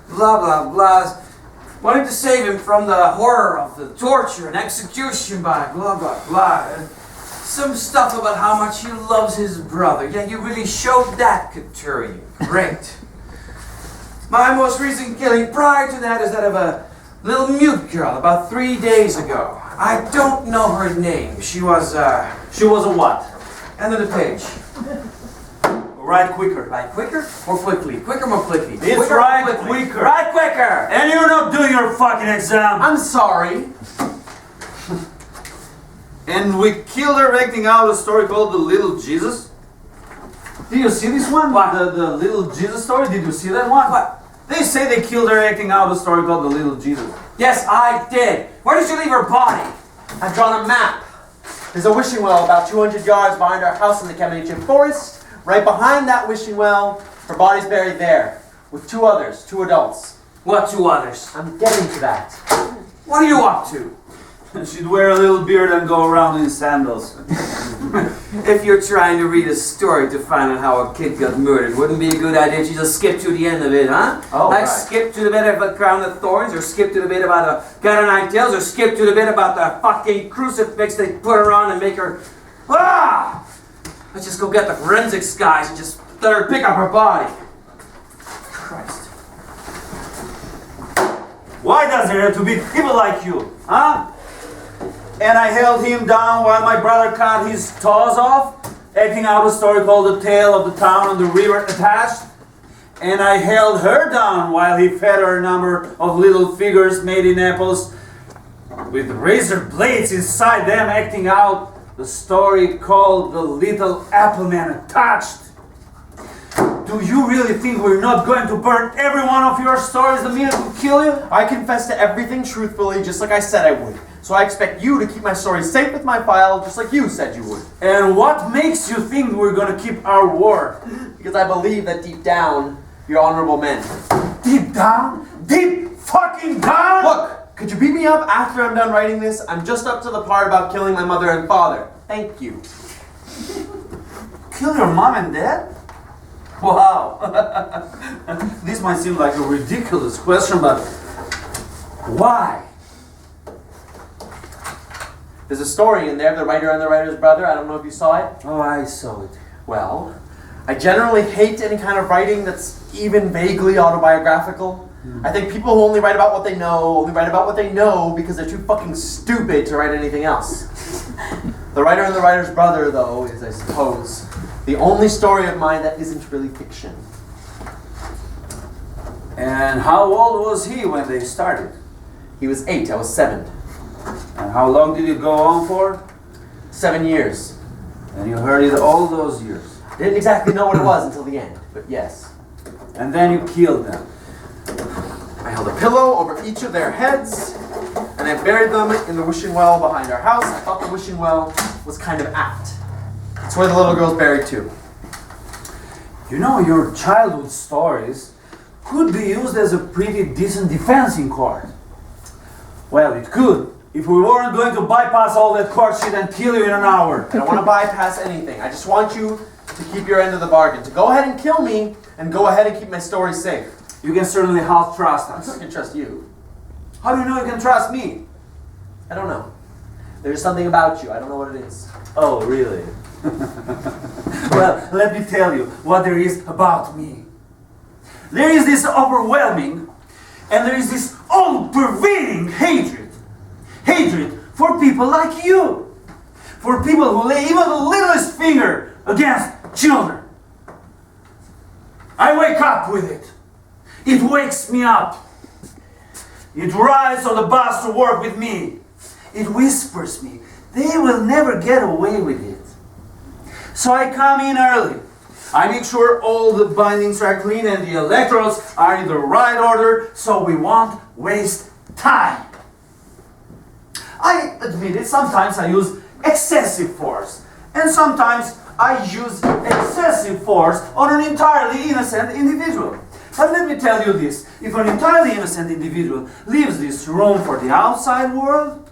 Blah, blah, blah. Wanted to save him from the horror of the torture and execution by blah, blah, blah. And some stuff about how much he loves his brother. Yeah, you really showed that, Katurian. Great. My most recent killing prior to that is that of a little mute girl about 3 days ago. I don't know her name. She was a what? End of the page. Right quicker. Right quicker or quickly? Quicker, more quickly. It's quicker, right quickly. quicker. Right quicker. And you're not doing your fucking exam. I'm sorry. And we killed her acting out a story called The Little Jesus. Did you see this one? What? The Little Jesus story? Did you see that one? What? They say they killed her acting out a story called The Little Jesus. Yes, I did. Where did you leave her body? I've drawn a map. There's a wishing well about 200 yards behind our house in the Kamenichin forest. Right behind that wishing well, her body's buried there, with 2 others, 2 adults. What 2 others? I'm getting to that. What are you up to? She'd wear a little beard and go around in sandals. If you're trying to read a story to find out how a kid got murdered, wouldn't it be a good idea to just skip to the end of it, huh? Oh, like right. skip to the bit of a crown of thorns, or skip to the bit about a cat o' nine tails, or skip to the bit about the fucking crucifix they put her on and make her... Ah! Let's just go get the forensics guys and just let her pick up her body. Christ. Why does there have to be people like you, huh? And I held him down while my brother cut his toes off, acting out a story called The Tale of the Town and the River Attached. And I held her down while he fed her a number of little figures made in apples with razor blades inside them, acting out the story called The Little Apple Man Attached. Do you really think we're not going to burn every one of your stories the minute we kill you? I confess to everything truthfully, just like I said I would. So I expect you to keep my story safe with my file, just like you said you would. And what makes you think we're gonna keep our word? Because I believe that deep down, you're honorable men. Deep down? Deep fucking down? Look, could you beat me up after I'm done writing this? I'm just up to the part about killing my mother and father. Thank you. Kill your mom and dad? Wow. This might seem like a ridiculous question, but why? There's a story in there, The Writer and the Writer's Brother. I don't know if you saw it. Oh, I saw it. Well, I generally hate any kind of writing that's even vaguely autobiographical. I think people who only write about what they know because they're too fucking stupid to write anything else. The Writer and the Writer's Brother, though, is, I suppose, the only story of mine that isn't really fiction. And how old was he when they started? He was 8, I was 7. And how long did it go on for? 7 years. And you heard it all those years. Didn't exactly know what it was until the end, but yes. And then you killed them. I held a pillow over each of their heads, and I buried them in the wishing well behind our house. I thought the wishing well was kind of apt. That's where the little girl's buried too. You know, your childhood stories could be used as a pretty decent defense in court. Well, it could, if we weren't going to bypass all that court shit and kill you in an hour. I don't want to bypass anything. I just want you to keep your end of the bargain. To go ahead and kill me, and go ahead and keep my story safe. You can certainly half trust us. I can trust you. How do you know you can trust me? I don't know. There's something about you. I don't know what it is. Oh, really? Well, let me tell you what there is about me. There is this overwhelming, and there is this all-pervading hatred. Hatred for people like you. For people who lay even the littlest finger against children. I wake up with it. It wakes me up. It rides on the bus to work with me. It whispers me, they will never get away with it. So I come in early. I make sure all the bindings are clean and the electrodes are in the right order so we won't waste time. I admit it, sometimes I use excessive force. And sometimes I use excessive force on an entirely innocent individual. But let me tell you this, if an entirely innocent individual leaves this room for the outside world,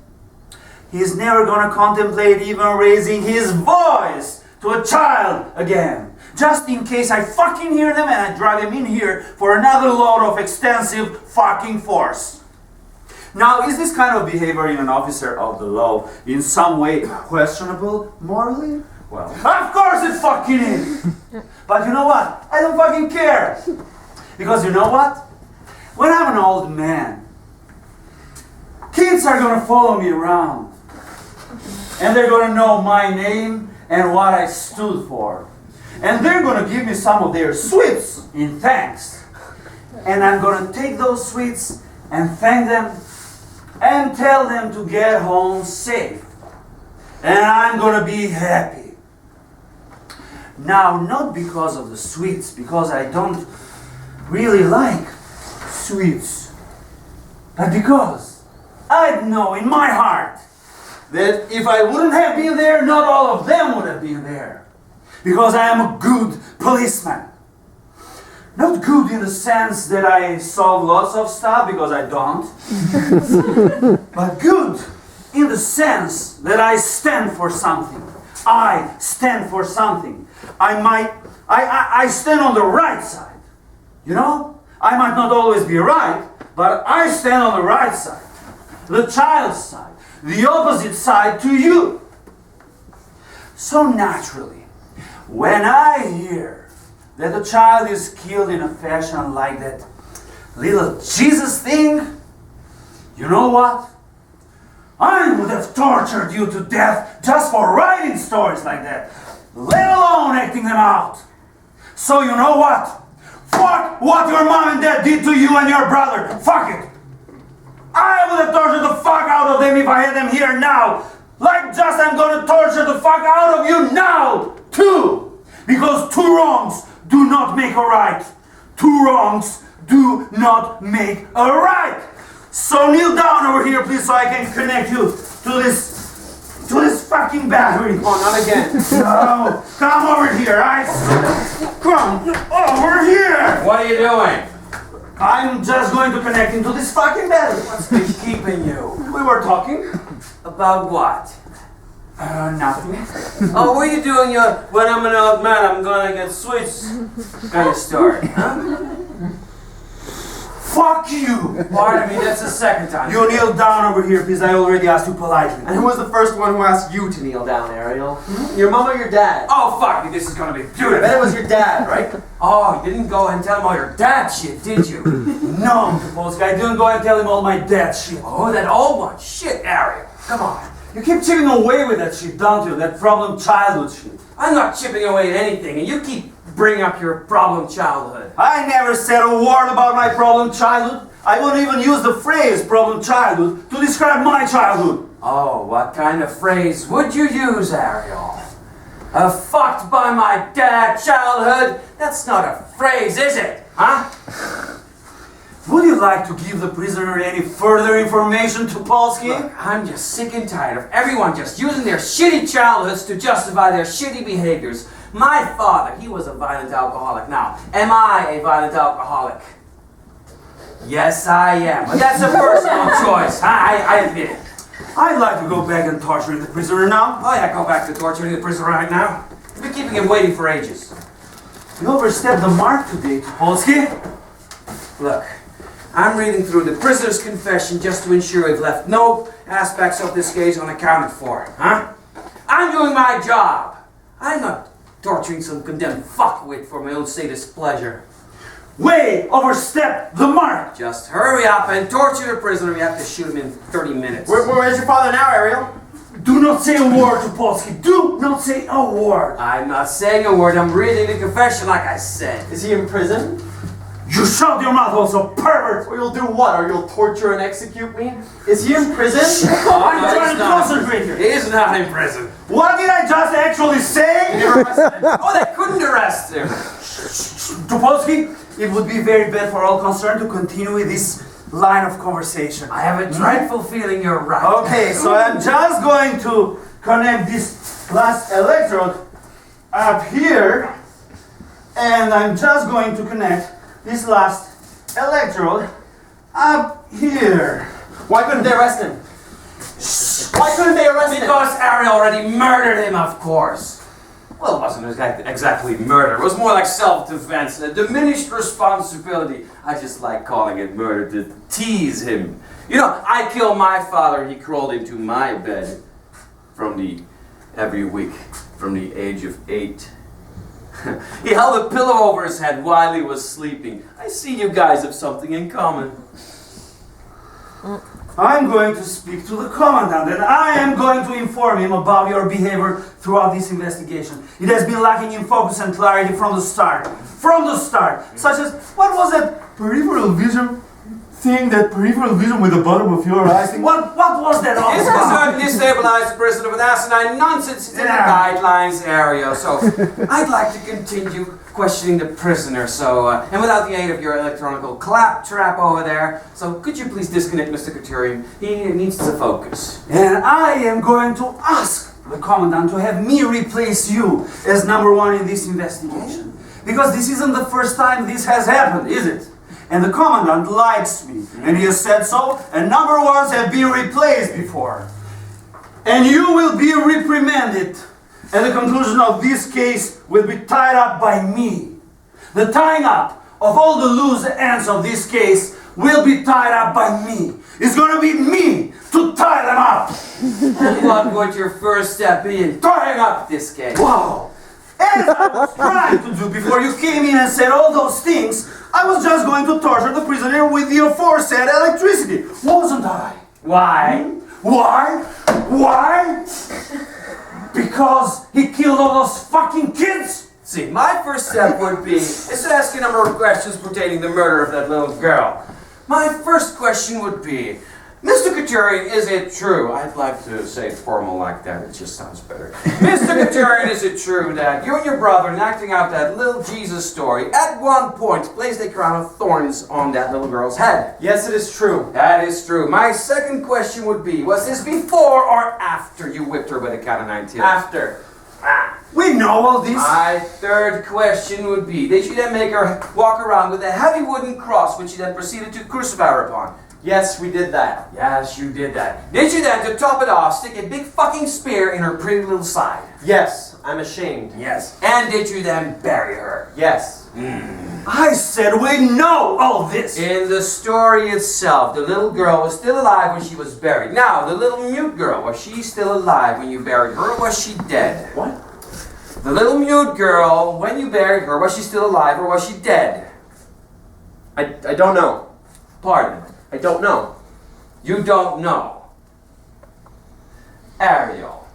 he's never gonna contemplate even raising his voice to a child again. Just in case I fucking hear them and I drag them in here for another load of extensive fucking force. Now, is this kind of behavior in an officer of the law in some way questionable morally? Well, of course it fucking is! But you know what? I don't fucking care! Because you know what? When I'm an old man, kids are gonna follow me around. And they're gonna know my name and what I stood for. And they're gonna give me some of their sweets in thanks. And I'm gonna take those sweets and thank them and tell them to get home safe. And I'm gonna be happy. Now, not because of the sweets, because I don't really like sweets, but because I know in my heart that if I wouldn't have been there, not all of them would have been there. Because I am a good policeman. Not good in the sense that I solve lots of stuff, because I don't. But good in the sense that I stand for something. I stand for something. I stand on the right side. You know? I might not always be right, but I stand on the right side. The child's side. The opposite side to you. So naturally, when I hear that a child is killed in a fashion like that little Jesus thing, you know what? I would have tortured you to death just for writing stories like that, let alone acting them out. So you know what? Fuck what your mom and dad did to you and your brother. Fuck it. I would have tortured the fuck out of them if I had them here now. Like just I'm gonna torture the fuck out of you now, too. Because two wrongs do not make a right. 2 wrongs do not make a right. So kneel down over here, please, so I can connect you to this fucking battery. Oh, not again. No, come over here, come over here. What are you doing? I'm just going to connect him to this fucking battery. What's been keeping you? We were talking. About what? Nothing. Oh, what are you doing? When I'm an old man, I'm gonna get switched kind of story, huh? Fuck you! Pardon me, that's the second time. You kneel down over here, please. I already asked you politely. And who was the first one who asked you to kneel down, Ariel? Your mom or your dad? Oh, fuck me, this is gonna be I bet beautiful. it was your dad, right? Oh, you didn't go and tell him all your dad shit, did you? No, Tupolski, I didn't go and tell him all my dad shit. Oh, that old one. Shit, Ariel. Come on. You keep chipping away with that shit, don't you? That problem childhood shit. I'm not chipping away at anything, and you keep bringing up your problem childhood. I never said a word about my problem childhood. I wouldn't even use the phrase problem childhood to describe my childhood. Oh, what kind of phrase would you use, Ariel? Fucked by my dad childhood? That's not a phrase, is it? Huh? Would you like to give the prisoner any further information, Tupolski? Look, I'm just sick and tired of everyone just using their shitty childhoods to justify their shitty behaviors. My father, he was a violent alcoholic. Now, am I a violent alcoholic? Yes, I am. But that's a personal choice. I admit it. I'd like to go back and torture the prisoner now. Oh yeah, go back to torturing the prisoner right now. You've been keeping him waiting for ages. You overstepped the mark today, Tupolski. Look, I'm reading through the prisoner's confession just to ensure we've left no aspects of this case unaccounted for, huh? I'm doing my job. I'm not torturing some condemned fuckwit for my own sadist pleasure. Way overstepped the mark. Just hurry up and torture the prisoner. We have to shoot him in 30 minutes. Where's your father now, Ariel? Do not say a word, Tupolski. Do not say a word. I'm not saying a word. I'm reading the confession like I said. Is he in prison? You shut your mouth also, pervert. Or you'll do what? Or you'll torture and execute me? Is he in prison? I'm No, trying he's to not. concentrate here. He's not in prison. What did I just actually say? Oh, they couldn't arrest him. Tupolski, it would be very bad for all concerned to continue with this line of conversation. I have a dreadful feeling you're right. Okay, so I'm just going to connect this last electrode up here, and I'm just going to connect this last electrode up here. Why couldn't they arrest him? Why couldn't they arrest him? Because Ariel already murdered him, of course. Well, it wasn't exactly murder. It was more like self-defense, a diminished responsibility. I just like calling it murder to tease him. You know, I killed my father. He crawled into my bed every week from the age of 8. He held a pillow over his head while he was sleeping. I see you guys have something in common. I'm going to speak to the commandant, and I am going to inform him about your behavior throughout this investigation. It has been lacking in focus and clarity from the start. From the start. Such as, what was that peripheral vision thing, that peripheral vision with the bottom of your eyes thing? What was that all It's about? concerned destabilize the prisoner with asinine nonsense. It's in the Yeah. guidelines area. So I'd like to continue questioning the prisoner. So, and without the aid of your electronical claptrap over there. So could you please disconnect Mr. Katurian? He needs to focus. And I am going to ask the commandant to have me replace you as number 1 in this investigation. Because this isn't the first time this has happened, is it? And the commandant likes me, and he has said so, and number 1s have been replaced before. And you will be reprimanded, and the conclusion of this case will be tied up by me. The tying up of all the loose ends of this case will be tied up by me. It's gonna be me to tie them up. And what would your first step be in tying up this case? Wow! As I was trying to do before you came in and said all those things, I was just going to torture the prisoner with the aforesaid electricity, wasn't I? Why? Why? Why? Because he killed all those fucking kids? See, my first step would be is to ask you a number of questions pertaining to the murder of that little girl. My first question would be, Mr. Katurian, is it true? I'd like to say it formal like that. It just sounds better. Mr. Katurian, is it true that you and your brother, in acting out that little Jesus story, at one point placed a crown of thorns on that little girl's head? Yes, it is true. That is true. My second question would be, was this before or after you whipped her with a cat of 9 tails? After. We know all this. My third question would be, did you then make her walk around with a heavy wooden cross, which you then proceeded to crucify her upon? Yes, we did that. Yes, you did that. Did you then, to top it off, stick a big fucking spear in her pretty little side? Yes, I'm ashamed. Yes. And did you then bury her? Yes. I said we know all this. In the story itself, the little girl was still alive when she was buried. Now, the little mute girl, was she still alive when you buried her, or was she dead? What? The little mute girl, when you buried her, was she still alive or was she dead? I don't know. Pardon? I don't know. You don't know. Ariel,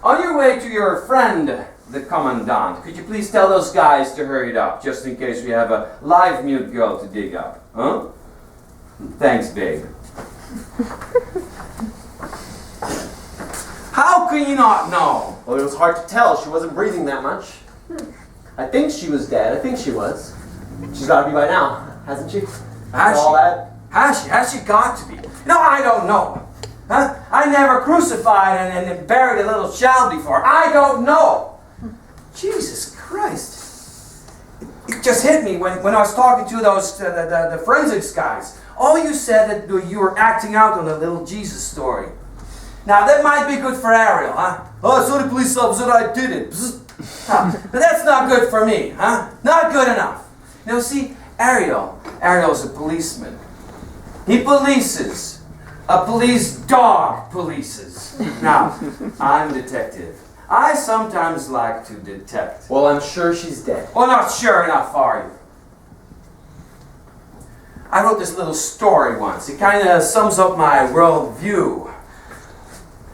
on your way to your friend, the commandant, could you please tell those guys to hurry it up, just in case we have a live mute girl to dig up? Huh? Thanks, babe. How can you not know? Well, it was hard to tell. She wasn't breathing that much. I think she was dead. I think she was. She's got to be by now, hasn't she? Has All she? that. Has she got to be? No, I don't know. Huh? I never crucified and buried a little child before. I don't know. Jesus Christ. It just hit me when I was talking to those the forensics guys. All you said that you were acting out on the little Jesus story. Now that might be good for Ariel, huh? Oh, so the police officer, I did it. Huh. But that's not good for me, huh? Not good enough. Now see, Ariel's a policeman. He polices. A police dog polices. Now, I'm a detective. I sometimes like to detect. Well, I'm sure she's dead. Well, not sure enough, are you? I wrote this little story once. It kind of sums up my worldview.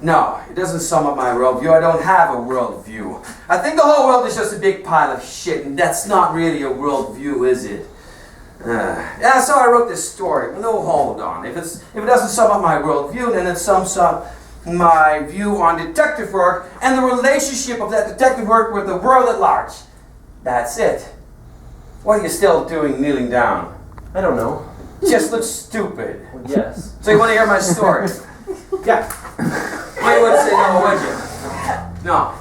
No, it doesn't sum up my worldview. I don't have a worldview. I think the whole world is just a big pile of shit, and that's not really a worldview, is it? Yeah, so I wrote this story. No, hold on. If it doesn't sum up my worldview, then it sums up my view on detective work and the relationship of that detective work with the world at large. That's it. What are you still doing kneeling down? I don't know. Just looks stupid. Well, yes. So you want to hear my story? Yeah. Well, you wouldn't say no, would you? No.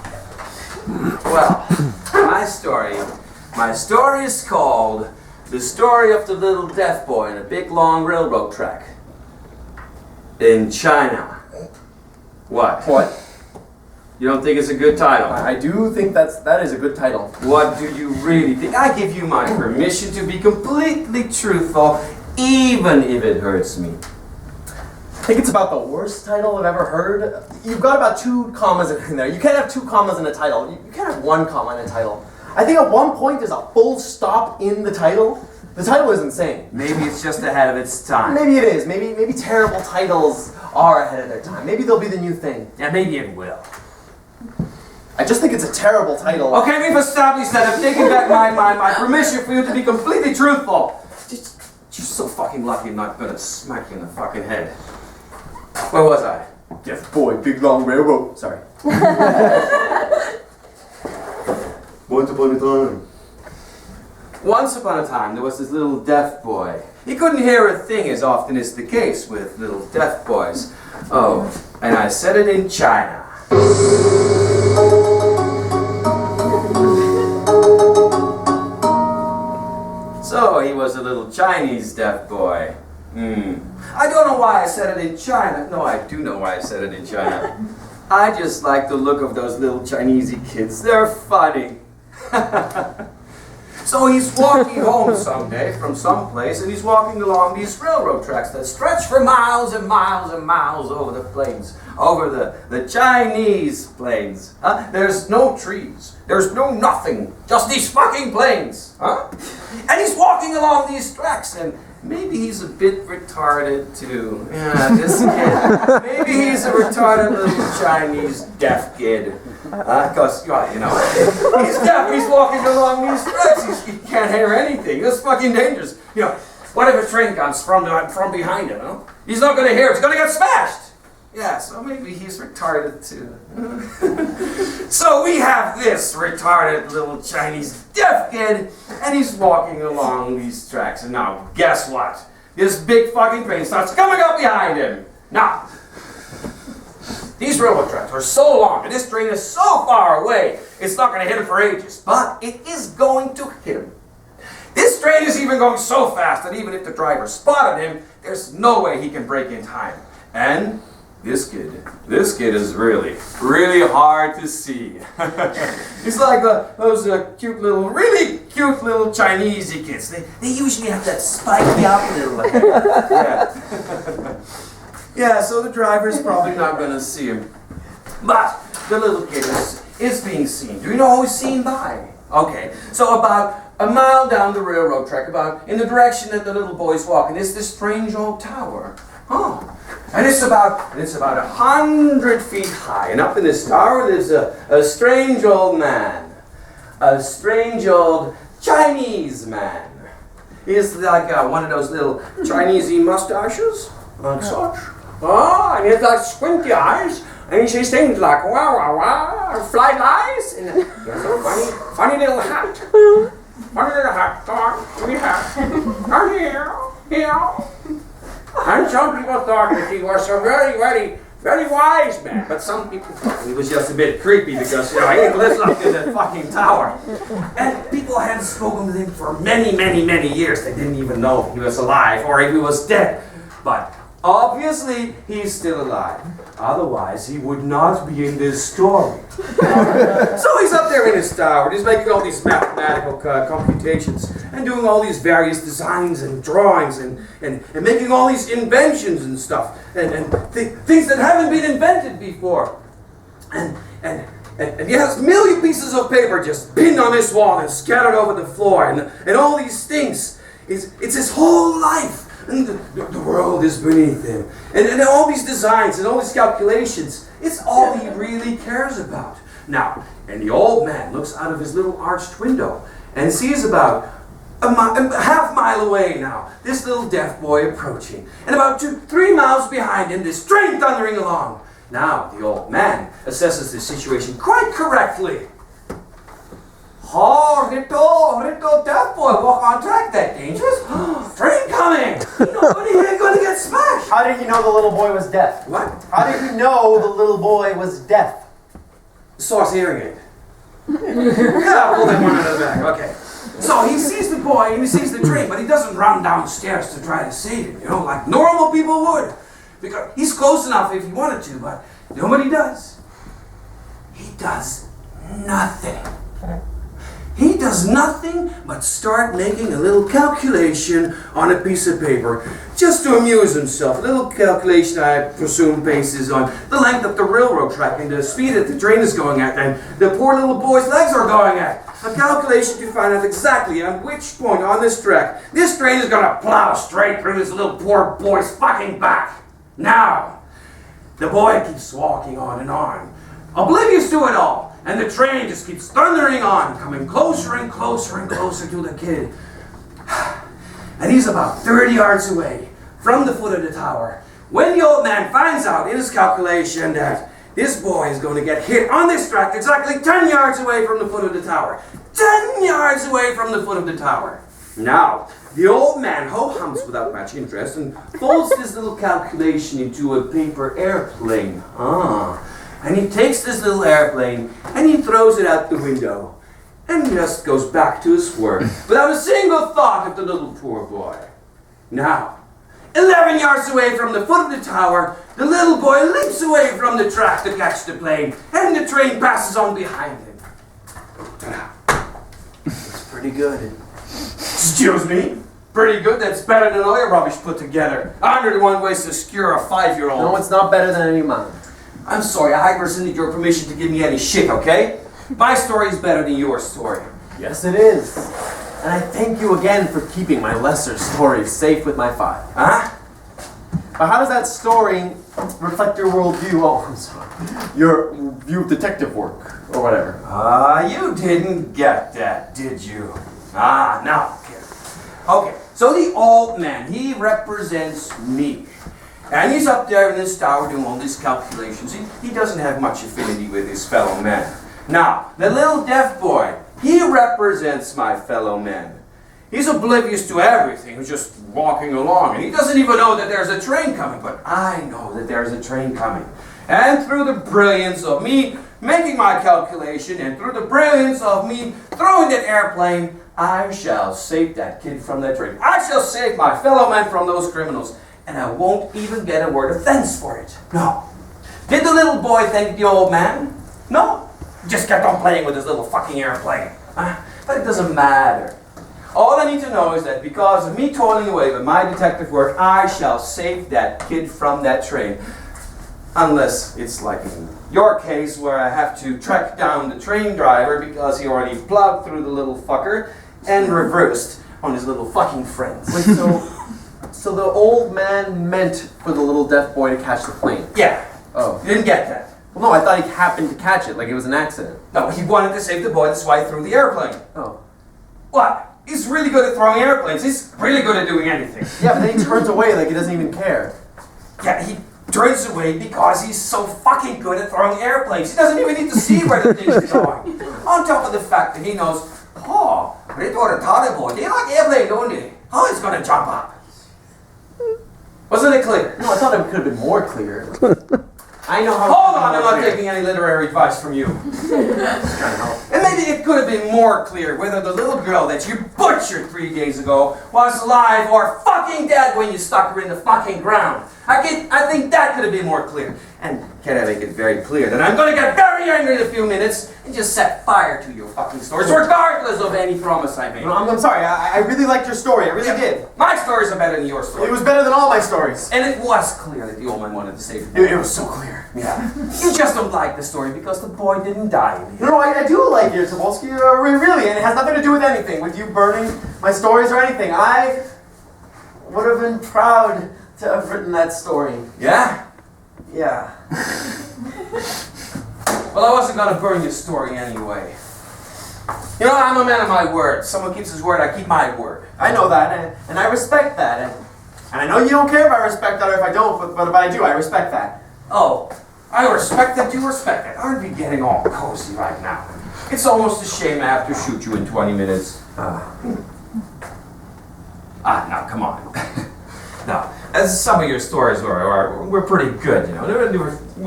Well, my story is called The Story of the Little Deaf Boy in a Big Long Railroad Track in China. What? What? You don't think it's a good title? I do think that is a good title. What do you really think? I give you my permission to be completely truthful, even if it hurts me. I think it's about the worst title I've ever heard. You've got about 2 commas in there. You can't have 2 commas in a title. You can't have 1 comma in a title. I think at one point there's a full stop in the title. The title is insane. Maybe it's just ahead of its time. Maybe it is. Maybe terrible titles are ahead of their time. Maybe they'll be the new thing. Yeah, maybe it will. I just think it's a terrible title. Okay, we've established that I've taken back my permission for you to be completely truthful. You're so fucking lucky I'm not gonna smack you in the fucking head. Where was I? Deaf boy, big long railroad. Sorry. Once upon a time. Once upon a time, there was this little deaf boy. He couldn't hear a thing, as often is the case with little deaf boys. Oh, and I said it in China. So he was a little Chinese deaf boy. I don't know why I said it in China. No, I do know why I said it in China. I just like the look of those little Chinesey kids. They're funny. So he's walking home someday from someplace, and he's walking along these railroad tracks that stretch for miles and miles and miles over the plains, over the Chinese plains. There's no trees, there's no nothing, just these fucking plains. And he's walking along these tracks, and maybe he's a bit retarded too. Yeah, this kid. Maybe he's a retarded little Chinese deaf kid. Because, you know, he's deaf, he's walking along these tracks, he can't hear anything. That's fucking dangerous. You know, What if a train comes from behind him, huh? He's not gonna hear, it's gonna get smashed! Yeah, so maybe he's retarded too. So we have this retarded little Chinese deaf kid, and he's walking along these tracks, and now, guess what? This big fucking train starts coming up behind him. Now, these railroad tracks are so long, and this train is so far away, it's not going to hit him for ages, but it is going to hit him. This train is even going so fast that even if the driver spotted him, there's no way he can brake in time. And this kid is really, really hard to see. He's like those really cute little Chinese kids. They usually have that spiky up little hair. Yeah. Yeah, so the driver's probably not going to see him. But the little kid is being seen. Do you know who he's seen by? Okay, so about a mile down the railroad track, about in the direction that the little boy's walking, is this strange old tower. Oh. And it's about 100 feet high, and up in this tower lives a strange old man, a strange old Chinese man. He's like one of those little Chinese mustaches, like such. Oh, and he has like squinty eyes, and he says things like "wow, wow, wow," fly lies, and he has a funny little hat. Funny little hat, come on, give me a hat. Come here. And some people thought that he was a very wise man. But some people thought he was just a bit creepy because, you know, he lives up in that fucking tower. And people hadn't spoken to him for many years. They didn't even know if he was alive or if he was dead. But obviously, he's still alive. Otherwise, he would not be in this story. So he's up there in his tower, and he's making all these mathematical computations, and doing all these various designs and drawings, and making all these inventions and stuff, and things that haven't been invented before. And he has a million pieces of paper just pinned on this wall and scattered over the floor, and all these things. It's his whole life. And the world is beneath him. And all these designs and all these calculations, it's all he really cares about. Now, and the old man looks out of his little arched window and sees about a half mile away now, this little deaf boy approaching. And about 3 miles behind him, this train thundering along. Now, the old man assesses the situation quite correctly. Oh, Ritto, deaf boy, walk on track, that dangerous. Train coming! Nobody here gonna get smashed! How did you know the little boy was deaf? What? How did you know the little boy was deaf? Source hearing aid. Yeah, pull that one out of the bag, okay. So he sees the boy and he sees the train, but he doesn't run downstairs to try to save him, you know, like normal people would. Because he's close enough if he wanted to, but you know what he does? He does nothing. He does nothing but start making a little calculation on a piece of paper just to amuse himself. A little calculation, I presume, bases on the length of the railroad track and the speed that the train is going at and the poor little boy's legs are going at. A calculation to find out exactly at which point on this track this train is going to plow straight through this little poor boy's fucking back. Now, the boy keeps walking on, oblivious to it all. And the train just keeps thundering on, coming closer and closer and closer to the kid. And he's about 30 yards away from the foot of the tower when the old man finds out in his calculation that this boy is going to get hit on this track exactly 10 yards away from the foot of the tower. 10 yards away from the foot of the tower. Now, the old man ho-hums without much interest and folds this little calculation into a paper airplane. And he takes this little airplane and he throws it out the window and just goes back to his work without a single thought of the little poor boy. Now, 11 yards away from the foot of the tower, the little boy leaps away from the track to catch the plane, and the train passes on behind him. It's pretty good. Excuse me? Pretty good? That's better than all your rubbish put together. 101 ways to skewer a 5-year-old. No, it's not better than any of mine. I'm sorry, I rescinded your permission to give me any shit, okay? My story is better than your story. Yes, it is. And I thank you again for keeping my lesser stories safe with my file. Huh? But how does that story reflect your worldview? Oh, I'm sorry. Your view of detective work, or whatever. You didn't get that, did you? Now, kid. Okay, So the old man, he represents me. And he's up there in his tower doing all these calculations. He doesn't have much affinity with his fellow men. Now, the little deaf boy, he represents my fellow men. He's oblivious to everything. He's just walking along. And he doesn't even know that there's a train coming. But I know that there's a train coming. And through the brilliance of me making my calculation, and through the brilliance of me throwing that airplane, I shall save that kid from that train. I shall save my fellow men from those criminals. And I won't even get a word of thanks for it. No. Did the little boy thank the old man? No. Just kept on playing with his little fucking airplane. But it doesn't matter. All I need to know is that because of me toiling away with my detective work, I shall save that kid from that train. Unless it's like in your case where I have to track down the train driver because he already plowed through the little fucker and reversed on his little fucking friends. Wait, so the old man meant for the little deaf boy to catch the plane? Yeah. Oh. You didn't get that? Well, no, I thought he happened to catch it, like it was an accident. No, he wanted to save the boy, that's why he threw the airplane. Oh. What? He's really good at throwing airplanes. He's really good at doing anything. Yeah, but then he turns away like he doesn't even care. Yeah, he turns away because he's so fucking good at throwing airplanes. He doesn't even need to see where the thing's going. On top of the fact that he knows, oh, Rittatore boy, they like airplane, don't they? Oh, he's gonna jump up. Wasn't it clear? No, I thought it could have been more clear. I know how. Hold on, I'm not taking any literary advice from you. And maybe it could have been more clear whether the little girl that you butchered 3 days ago was alive or fucking dead when you stuck her in the fucking ground. I think that could have been more clear. And can I make it very clear that I'm going to get very angry in a few minutes and just set fire to your fucking stories, regardless of any promise I made. No, I'm sorry. I really liked your story. I really did. My stories are better than your stories. It was better than all my stories. And it was clear that the old man wanted to save the boy. It was so clear. Yeah. You just don't like the story because the boy didn't die. No, I do like you, Tupolski. Really, and it has nothing to do with anything, with you burning my stories or anything. I would have been proud to have written that story. Yeah? Yeah. Well, I wasn't going to burn your story anyway. You know, I'm a man of my word. Someone keeps his word, I keep my word. I know that, and I respect that. And I know you don't care if I respect that or if I don't, but I do. I respect that. Oh, I respect that you respect it. Aren't we getting all cozy right now? It's almost a shame I have to shoot you in 20 minutes. Now, come on. Now, as some of your stories were pretty good, you know. There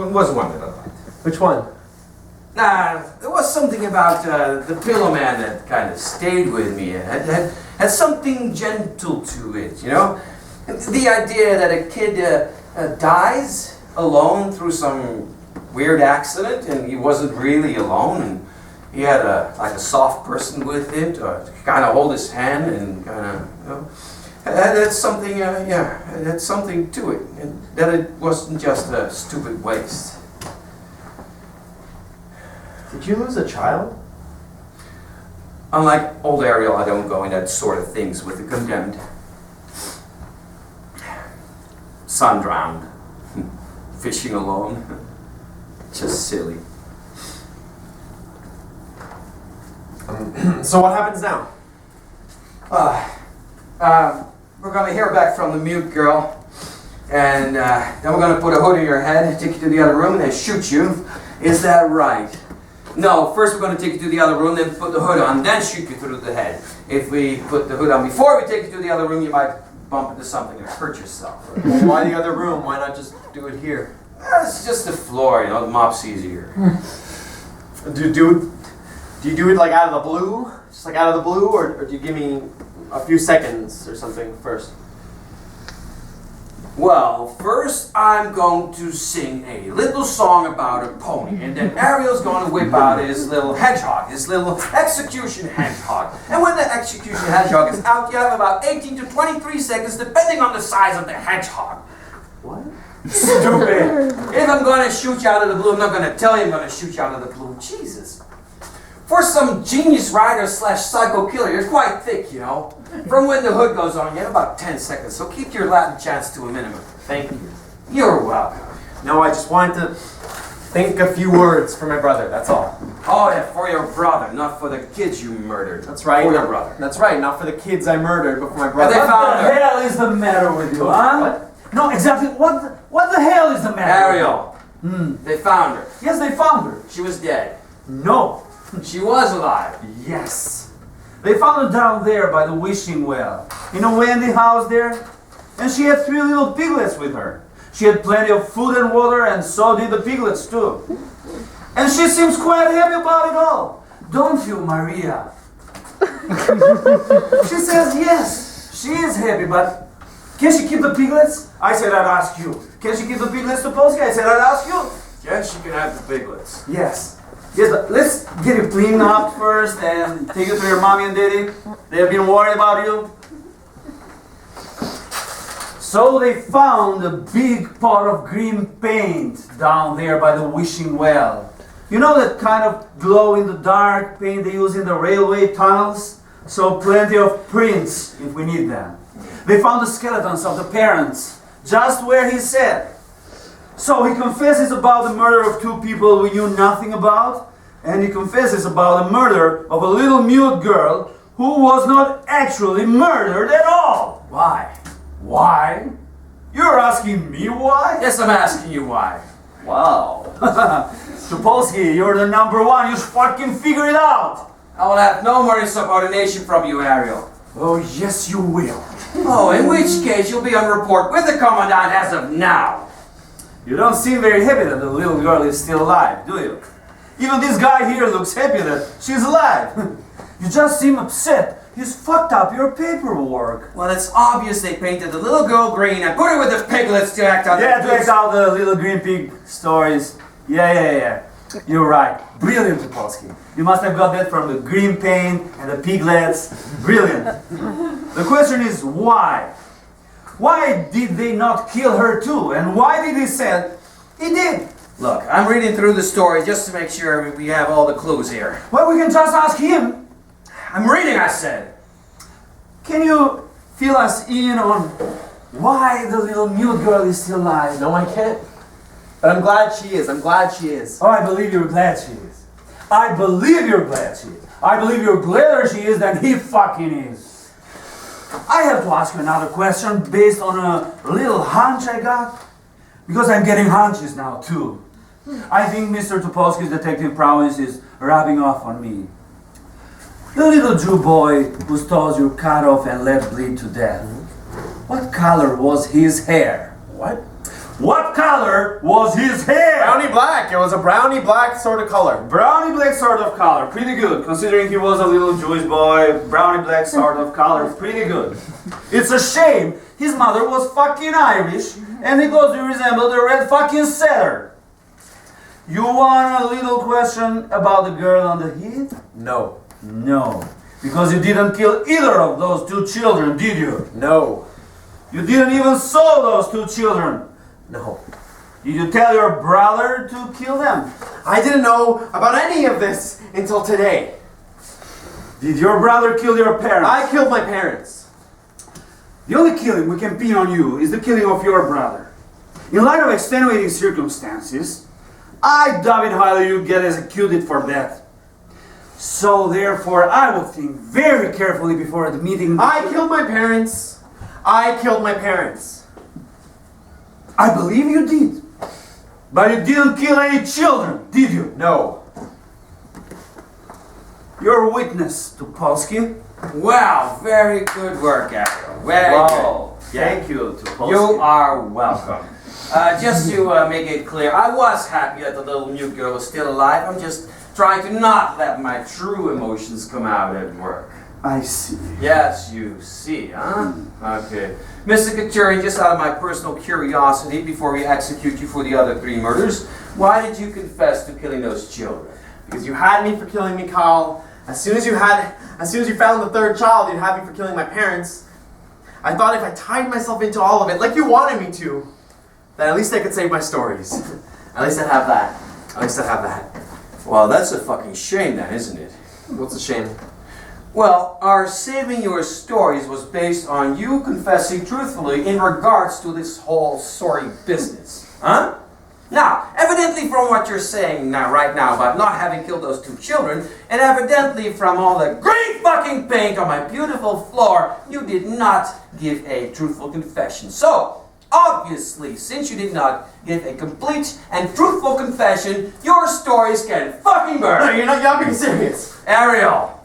was one that I liked. Which one? There was something about the Pillowman that kind of stayed with me. It had something gentle to it, you know? The idea that a kid dies alone through some weird accident and he wasn't really alone and he had like a soft person with him to kind of hold his hand and kind of, you know? That's something, it had something to it, and that it wasn't just a stupid waste. Did you lose a child? Unlike old Ariel, I don't go in that sort of things with the condemned. Son drowned. Fishing alone. Just silly. So what happens now? We're going to hear back from the mute girl, and then we're going to put a hood in your head, take you to the other room, and then shoot you. Is that right? No, first we're going to take you to the other room, then put the hood on, then shoot you through the head. If we put the hood on before we take you to the other room, you might bump into something and hurt yourself. Why the other room? Why not just do it here? It's just the floor, you know, the mop's easier. Do you do it like out of the blue? Just like out of the blue, or do you give me a few seconds or something first? Well, first I'm going to sing a little song about a pony, and then Ariel's going to whip out his little hedgehog, his little execution hedgehog. And when the execution hedgehog is out, you have about 18 to 23 seconds, depending on the size of the hedgehog. What? Stupid! If I'm going to shoot you out of the blue, I'm not going to tell you I'm going to shoot you out of the blue. Jesus. For some genius writer / psycho killer, you're quite thick, you know. From when the hood goes on, you have about 10 seconds, so keep your Latin chants to a minimum. Thank you. You're welcome. No, I just wanted to think a few words for my brother, that's all. Oh yeah, for your brother, not for the kids you murdered. That's right. For your brother. That's right, not for the kids I murdered, but for my brother. They found What the her. hell is the matter with you, huh? What? No, exactly. What the hell is the matter? Ariel. They found her. Yes, they found her. She was dead. No. She was alive. Yes. They found her down there by the wishing well. In a Wendy house there. And she had 3 little piglets with her. She had plenty of food and water, and so did the piglets too. And she seems quite happy about it all. Don't you, Maria? She says yes, she is happy, but can she keep the piglets? I said I'd ask you. Can she keep the piglets, Tupolski? I said I'd ask you. Yes, she can have the piglets. Yes. Yes, but let's get you cleaned up first and take you to your mommy and daddy. They have been worried about you. So they found a big pot of green paint down there by the wishing well. You know that kind of glow-in-the-dark paint they use in the railway tunnels? So plenty of prints if we need them. They found the skeletons of the parents, just where he said. So he confesses about the murder of 2 people we knew nothing about, and he confesses about the murder of a little mute girl who was not actually murdered at all. Why? Why? You're asking me why? Yes, I'm asking you why. Wow. Tupolski, you're the #1. You should fucking figure it out. I will have no more insubordination from you, Ariel. Oh, yes, you will. Oh, in which case you'll be on report with the Commandant as of now. You don't seem very happy that the little girl is still alive, do you? Even this guy here looks happy that she's alive. You just seem upset. He's fucked up your paperwork. Well, it's obvious they painted the little girl green and put her with the piglets to act out Yeah, to the act out the little green pig stories. Yeah. You're right. Brilliant, Tupolski. You must have got that from the green paint and the piglets. Brilliant. The question is why? Why did they not kill her too? And why did he say he did? Look, I'm reading through the story just to make sure we have all the clues here. Well, we can just ask him. I'm reading, I said. Can you fill us in on why the little mute girl is still alive? No, I can't. But I'm glad she is. I'm glad she is. Oh, I believe you're glad she is. I believe you're glad she is. I believe you're gladder she is than he fucking is. I have to ask you another question based on a little hunch I got. Because I'm getting hunches now too. I think Mr. Tupolski's detective prowess is rubbing off on me. The little Jew boy whose toes you cut off and let bleed to death. What color was his hair? What? What color was his hair? Brownie black. It was a brownie black sort of color. Brownie black sort of color. Pretty good. Considering he was a little Jewish boy, brownie black sort of color. Pretty good. It's a shame his mother was fucking Irish and he goes to resemble the red fucking setter. You want a little question about the girl on the heath? No. No. Because you didn't kill either of those 2 children, did you? No. You didn't even saw those 2 children. No. Did you tell your brother to kill them? I didn't know about any of this until today. Did your brother kill your parents? I killed my parents. The only killing we can pin on you is the killing of your brother. In light of extenuating circumstances, I doubt it highly you get executed for that. So therefore, I will think very carefully before admitting... I killed my parents. I killed my parents. I believe you did. But you didn't kill any children, did you? No. You're a witness, Tupolski. Wow, very good work, Ariel. Very Wow. good. Yeah. Thank you, Tupolski. You are welcome. Just to make it clear, I was happy that the little mute girl was still alive. I'm just trying to not let my true emotions come out at work. I see. Yes, you see, huh? Okay. Mr. Katurian, just out of my personal curiosity, before we execute you for the other 3 murders, why did you confess to killing those children? Because you had me for killing Michal. As soon as you found the 3rd child, you'd have me for killing my parents. I thought if I tied myself into all of it, like you wanted me to, then at least I could save my stories. At least I'd have that. At least I'd have that. Well, that's a fucking shame then, isn't it? What's a shame? Well, our saving your stories was based on you confessing truthfully in regards to this whole sorry business. Huh? Now, evidently from what you're saying right now about not having killed those 2 children, and evidently from all the great fucking paint on my beautiful floor, you did not give a truthful confession. So, obviously, since you did not give a complete and truthful confession, your stories can fucking burn. No, you're not being serious. Ariel,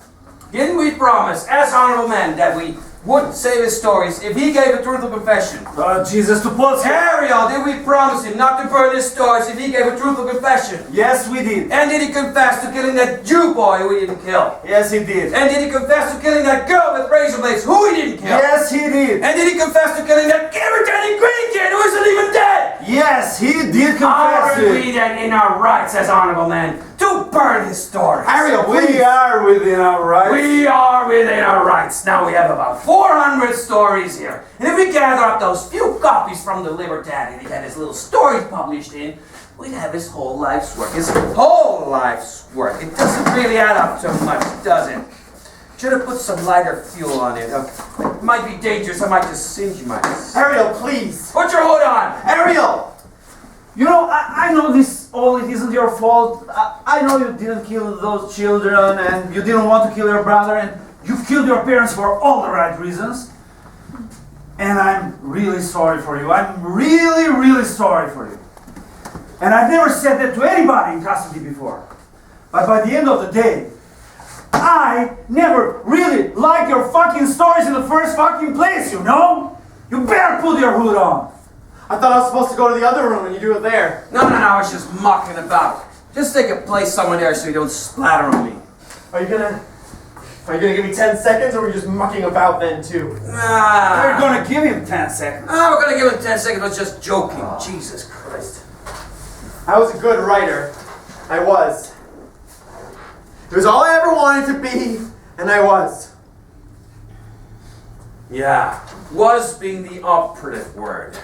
didn't we promise, as honorable men, that we would save his stories if he gave a truthful confession? Jesus, Tupolski. Ariel, did we promise him not to burn his stories if he gave a truthful confession? Yes, we did. And did he confess to killing that Jew boy we didn't kill? Yes, he did. And did he confess to killing that girl with razor blades who he didn't kill? Yes, he did. And did he confess to killing that irritating green kid who isn't even dead? Yes, he did confess Are we then in our rights as honorable men to burn his stories? Ariel, please. We are within our rights. We are within our rights. Now we have about 400 stories here. And if we gather up those few copies from the Libertad he had his little stories published in, we'd have his whole life's work. His whole life's work. It doesn't really add up so much, does it? Should have put some lighter fuel on it. It might be dangerous. I might just singe my... Ariel, please. Put your hood on! Ariel! You know, I know this all, it isn't your fault. I know you didn't kill those children and you didn't want to kill your brother and you killed your parents for all the right reasons. And I'm really sorry for you. I'm really, really sorry for you. And I've never said that to anybody in custody before. But by the end of the day, I never really liked your fucking stories in the first fucking place, you know? You better put your hood on. I thought I was supposed to go to the other room and you do it there. No, I was just mucking about. Just take a place somewhere there so you don't splatter on me. Are you gonna give me 10 seconds or are we just mucking about then too? We're gonna give him 10 seconds. We're gonna give him 10 seconds, but just joking. Jesus Christ. I was a good writer. I was. It was all I ever wanted to be, and I was. Yeah, was being the operative word.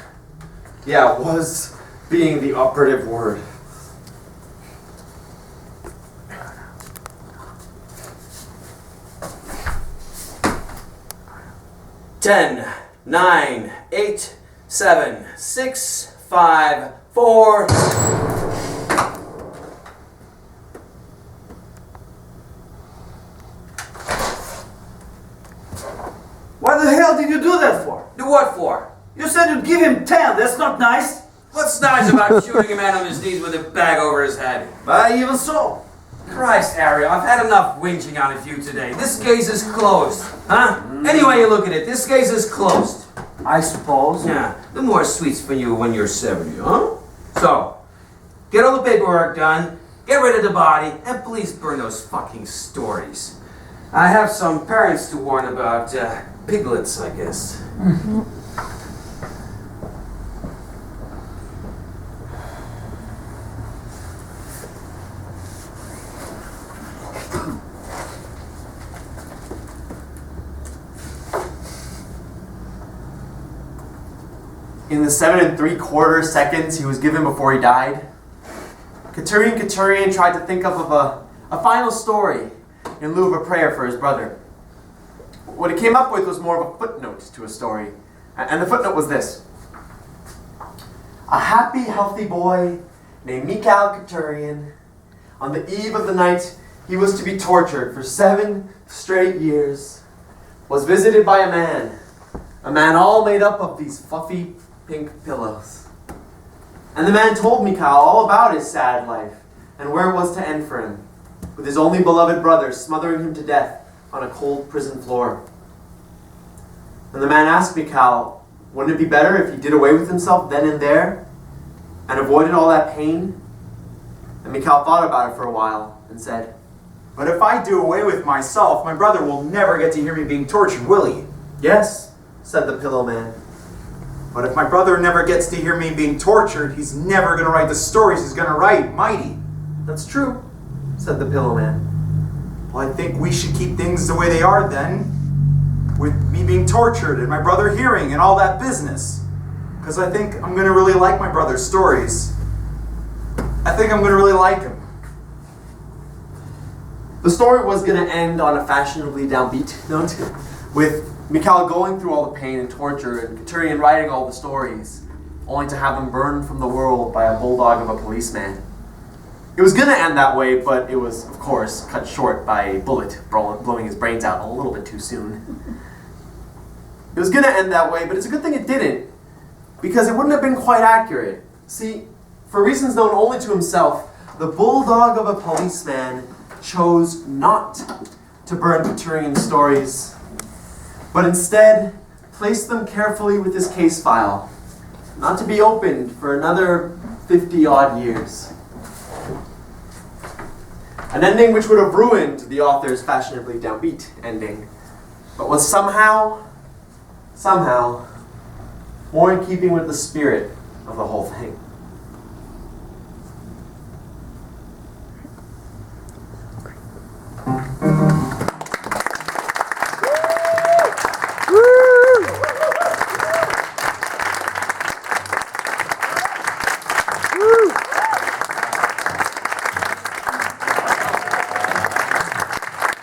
Yeah, was being the operative word. Ten, 9, 8, 7, 6, 5, 4. What the hell did you do that for? Do what for? You said you'd give him 10, that's not nice. What's nice about shooting a man on his knees with a bag over his head? Even so. Christ, Ariel, I've had enough whinging out of you today. This case is closed. Huh? Any way you look at it, this case is closed. I suppose. Yeah, the more sweets for you when you're 70, huh? So, get all the paperwork done, get rid of the body, and please burn those fucking stories. I have some parents to warn about piglets, I guess. In the 7 3/4 seconds he was given before he died, Katurian tried to think of a final story in lieu of a prayer for his brother. What he came up with was more of a footnote to a story, and the footnote was this. A happy, healthy boy named Michal Katurian, on the eve of the night he was to be tortured for 7 straight years, was visited by a man all made up of these fluffy pink pillows. And the man told Michal all about his sad life and where it was to end for him, with his only beloved brother smothering him to death on a cold prison floor. And the man asked Michal, wouldn't it be better if he did away with himself then and there and avoided all that pain? And Michal thought about it for a while and said, But if I do away with myself, my brother will never get to hear me being tortured, will he? Yes, said the Pillowman. But if my brother never gets to hear me being tortured, he's never going to write the stories he's going to write, might he? That's true, said the Pillowman. Well, I think we should keep things the way they are then, with me being tortured and my brother hearing and all that business. Because I think I'm going to really like my brother's stories. I think I'm going to really like him. The story was going to end on a fashionably downbeat note, with Michal going through all the pain and torture and Katurian writing all the stories. only to have him burned from the world by a bulldog of a policeman. It was gonna end that way, but it was, of course, cut short by a bullet blowing his brains out a little bit too soon. It was gonna end that way, but it's a good thing it didn't, because it wouldn't have been quite accurate. See, for reasons known only to himself, the bulldog of a policeman chose not to burn Katurian stories, but instead placed them carefully with his case file, not to be opened for another 50-odd years. An ending which would have ruined the author's fashionably downbeat ending, but was somehow, more in keeping with the spirit of the whole thing.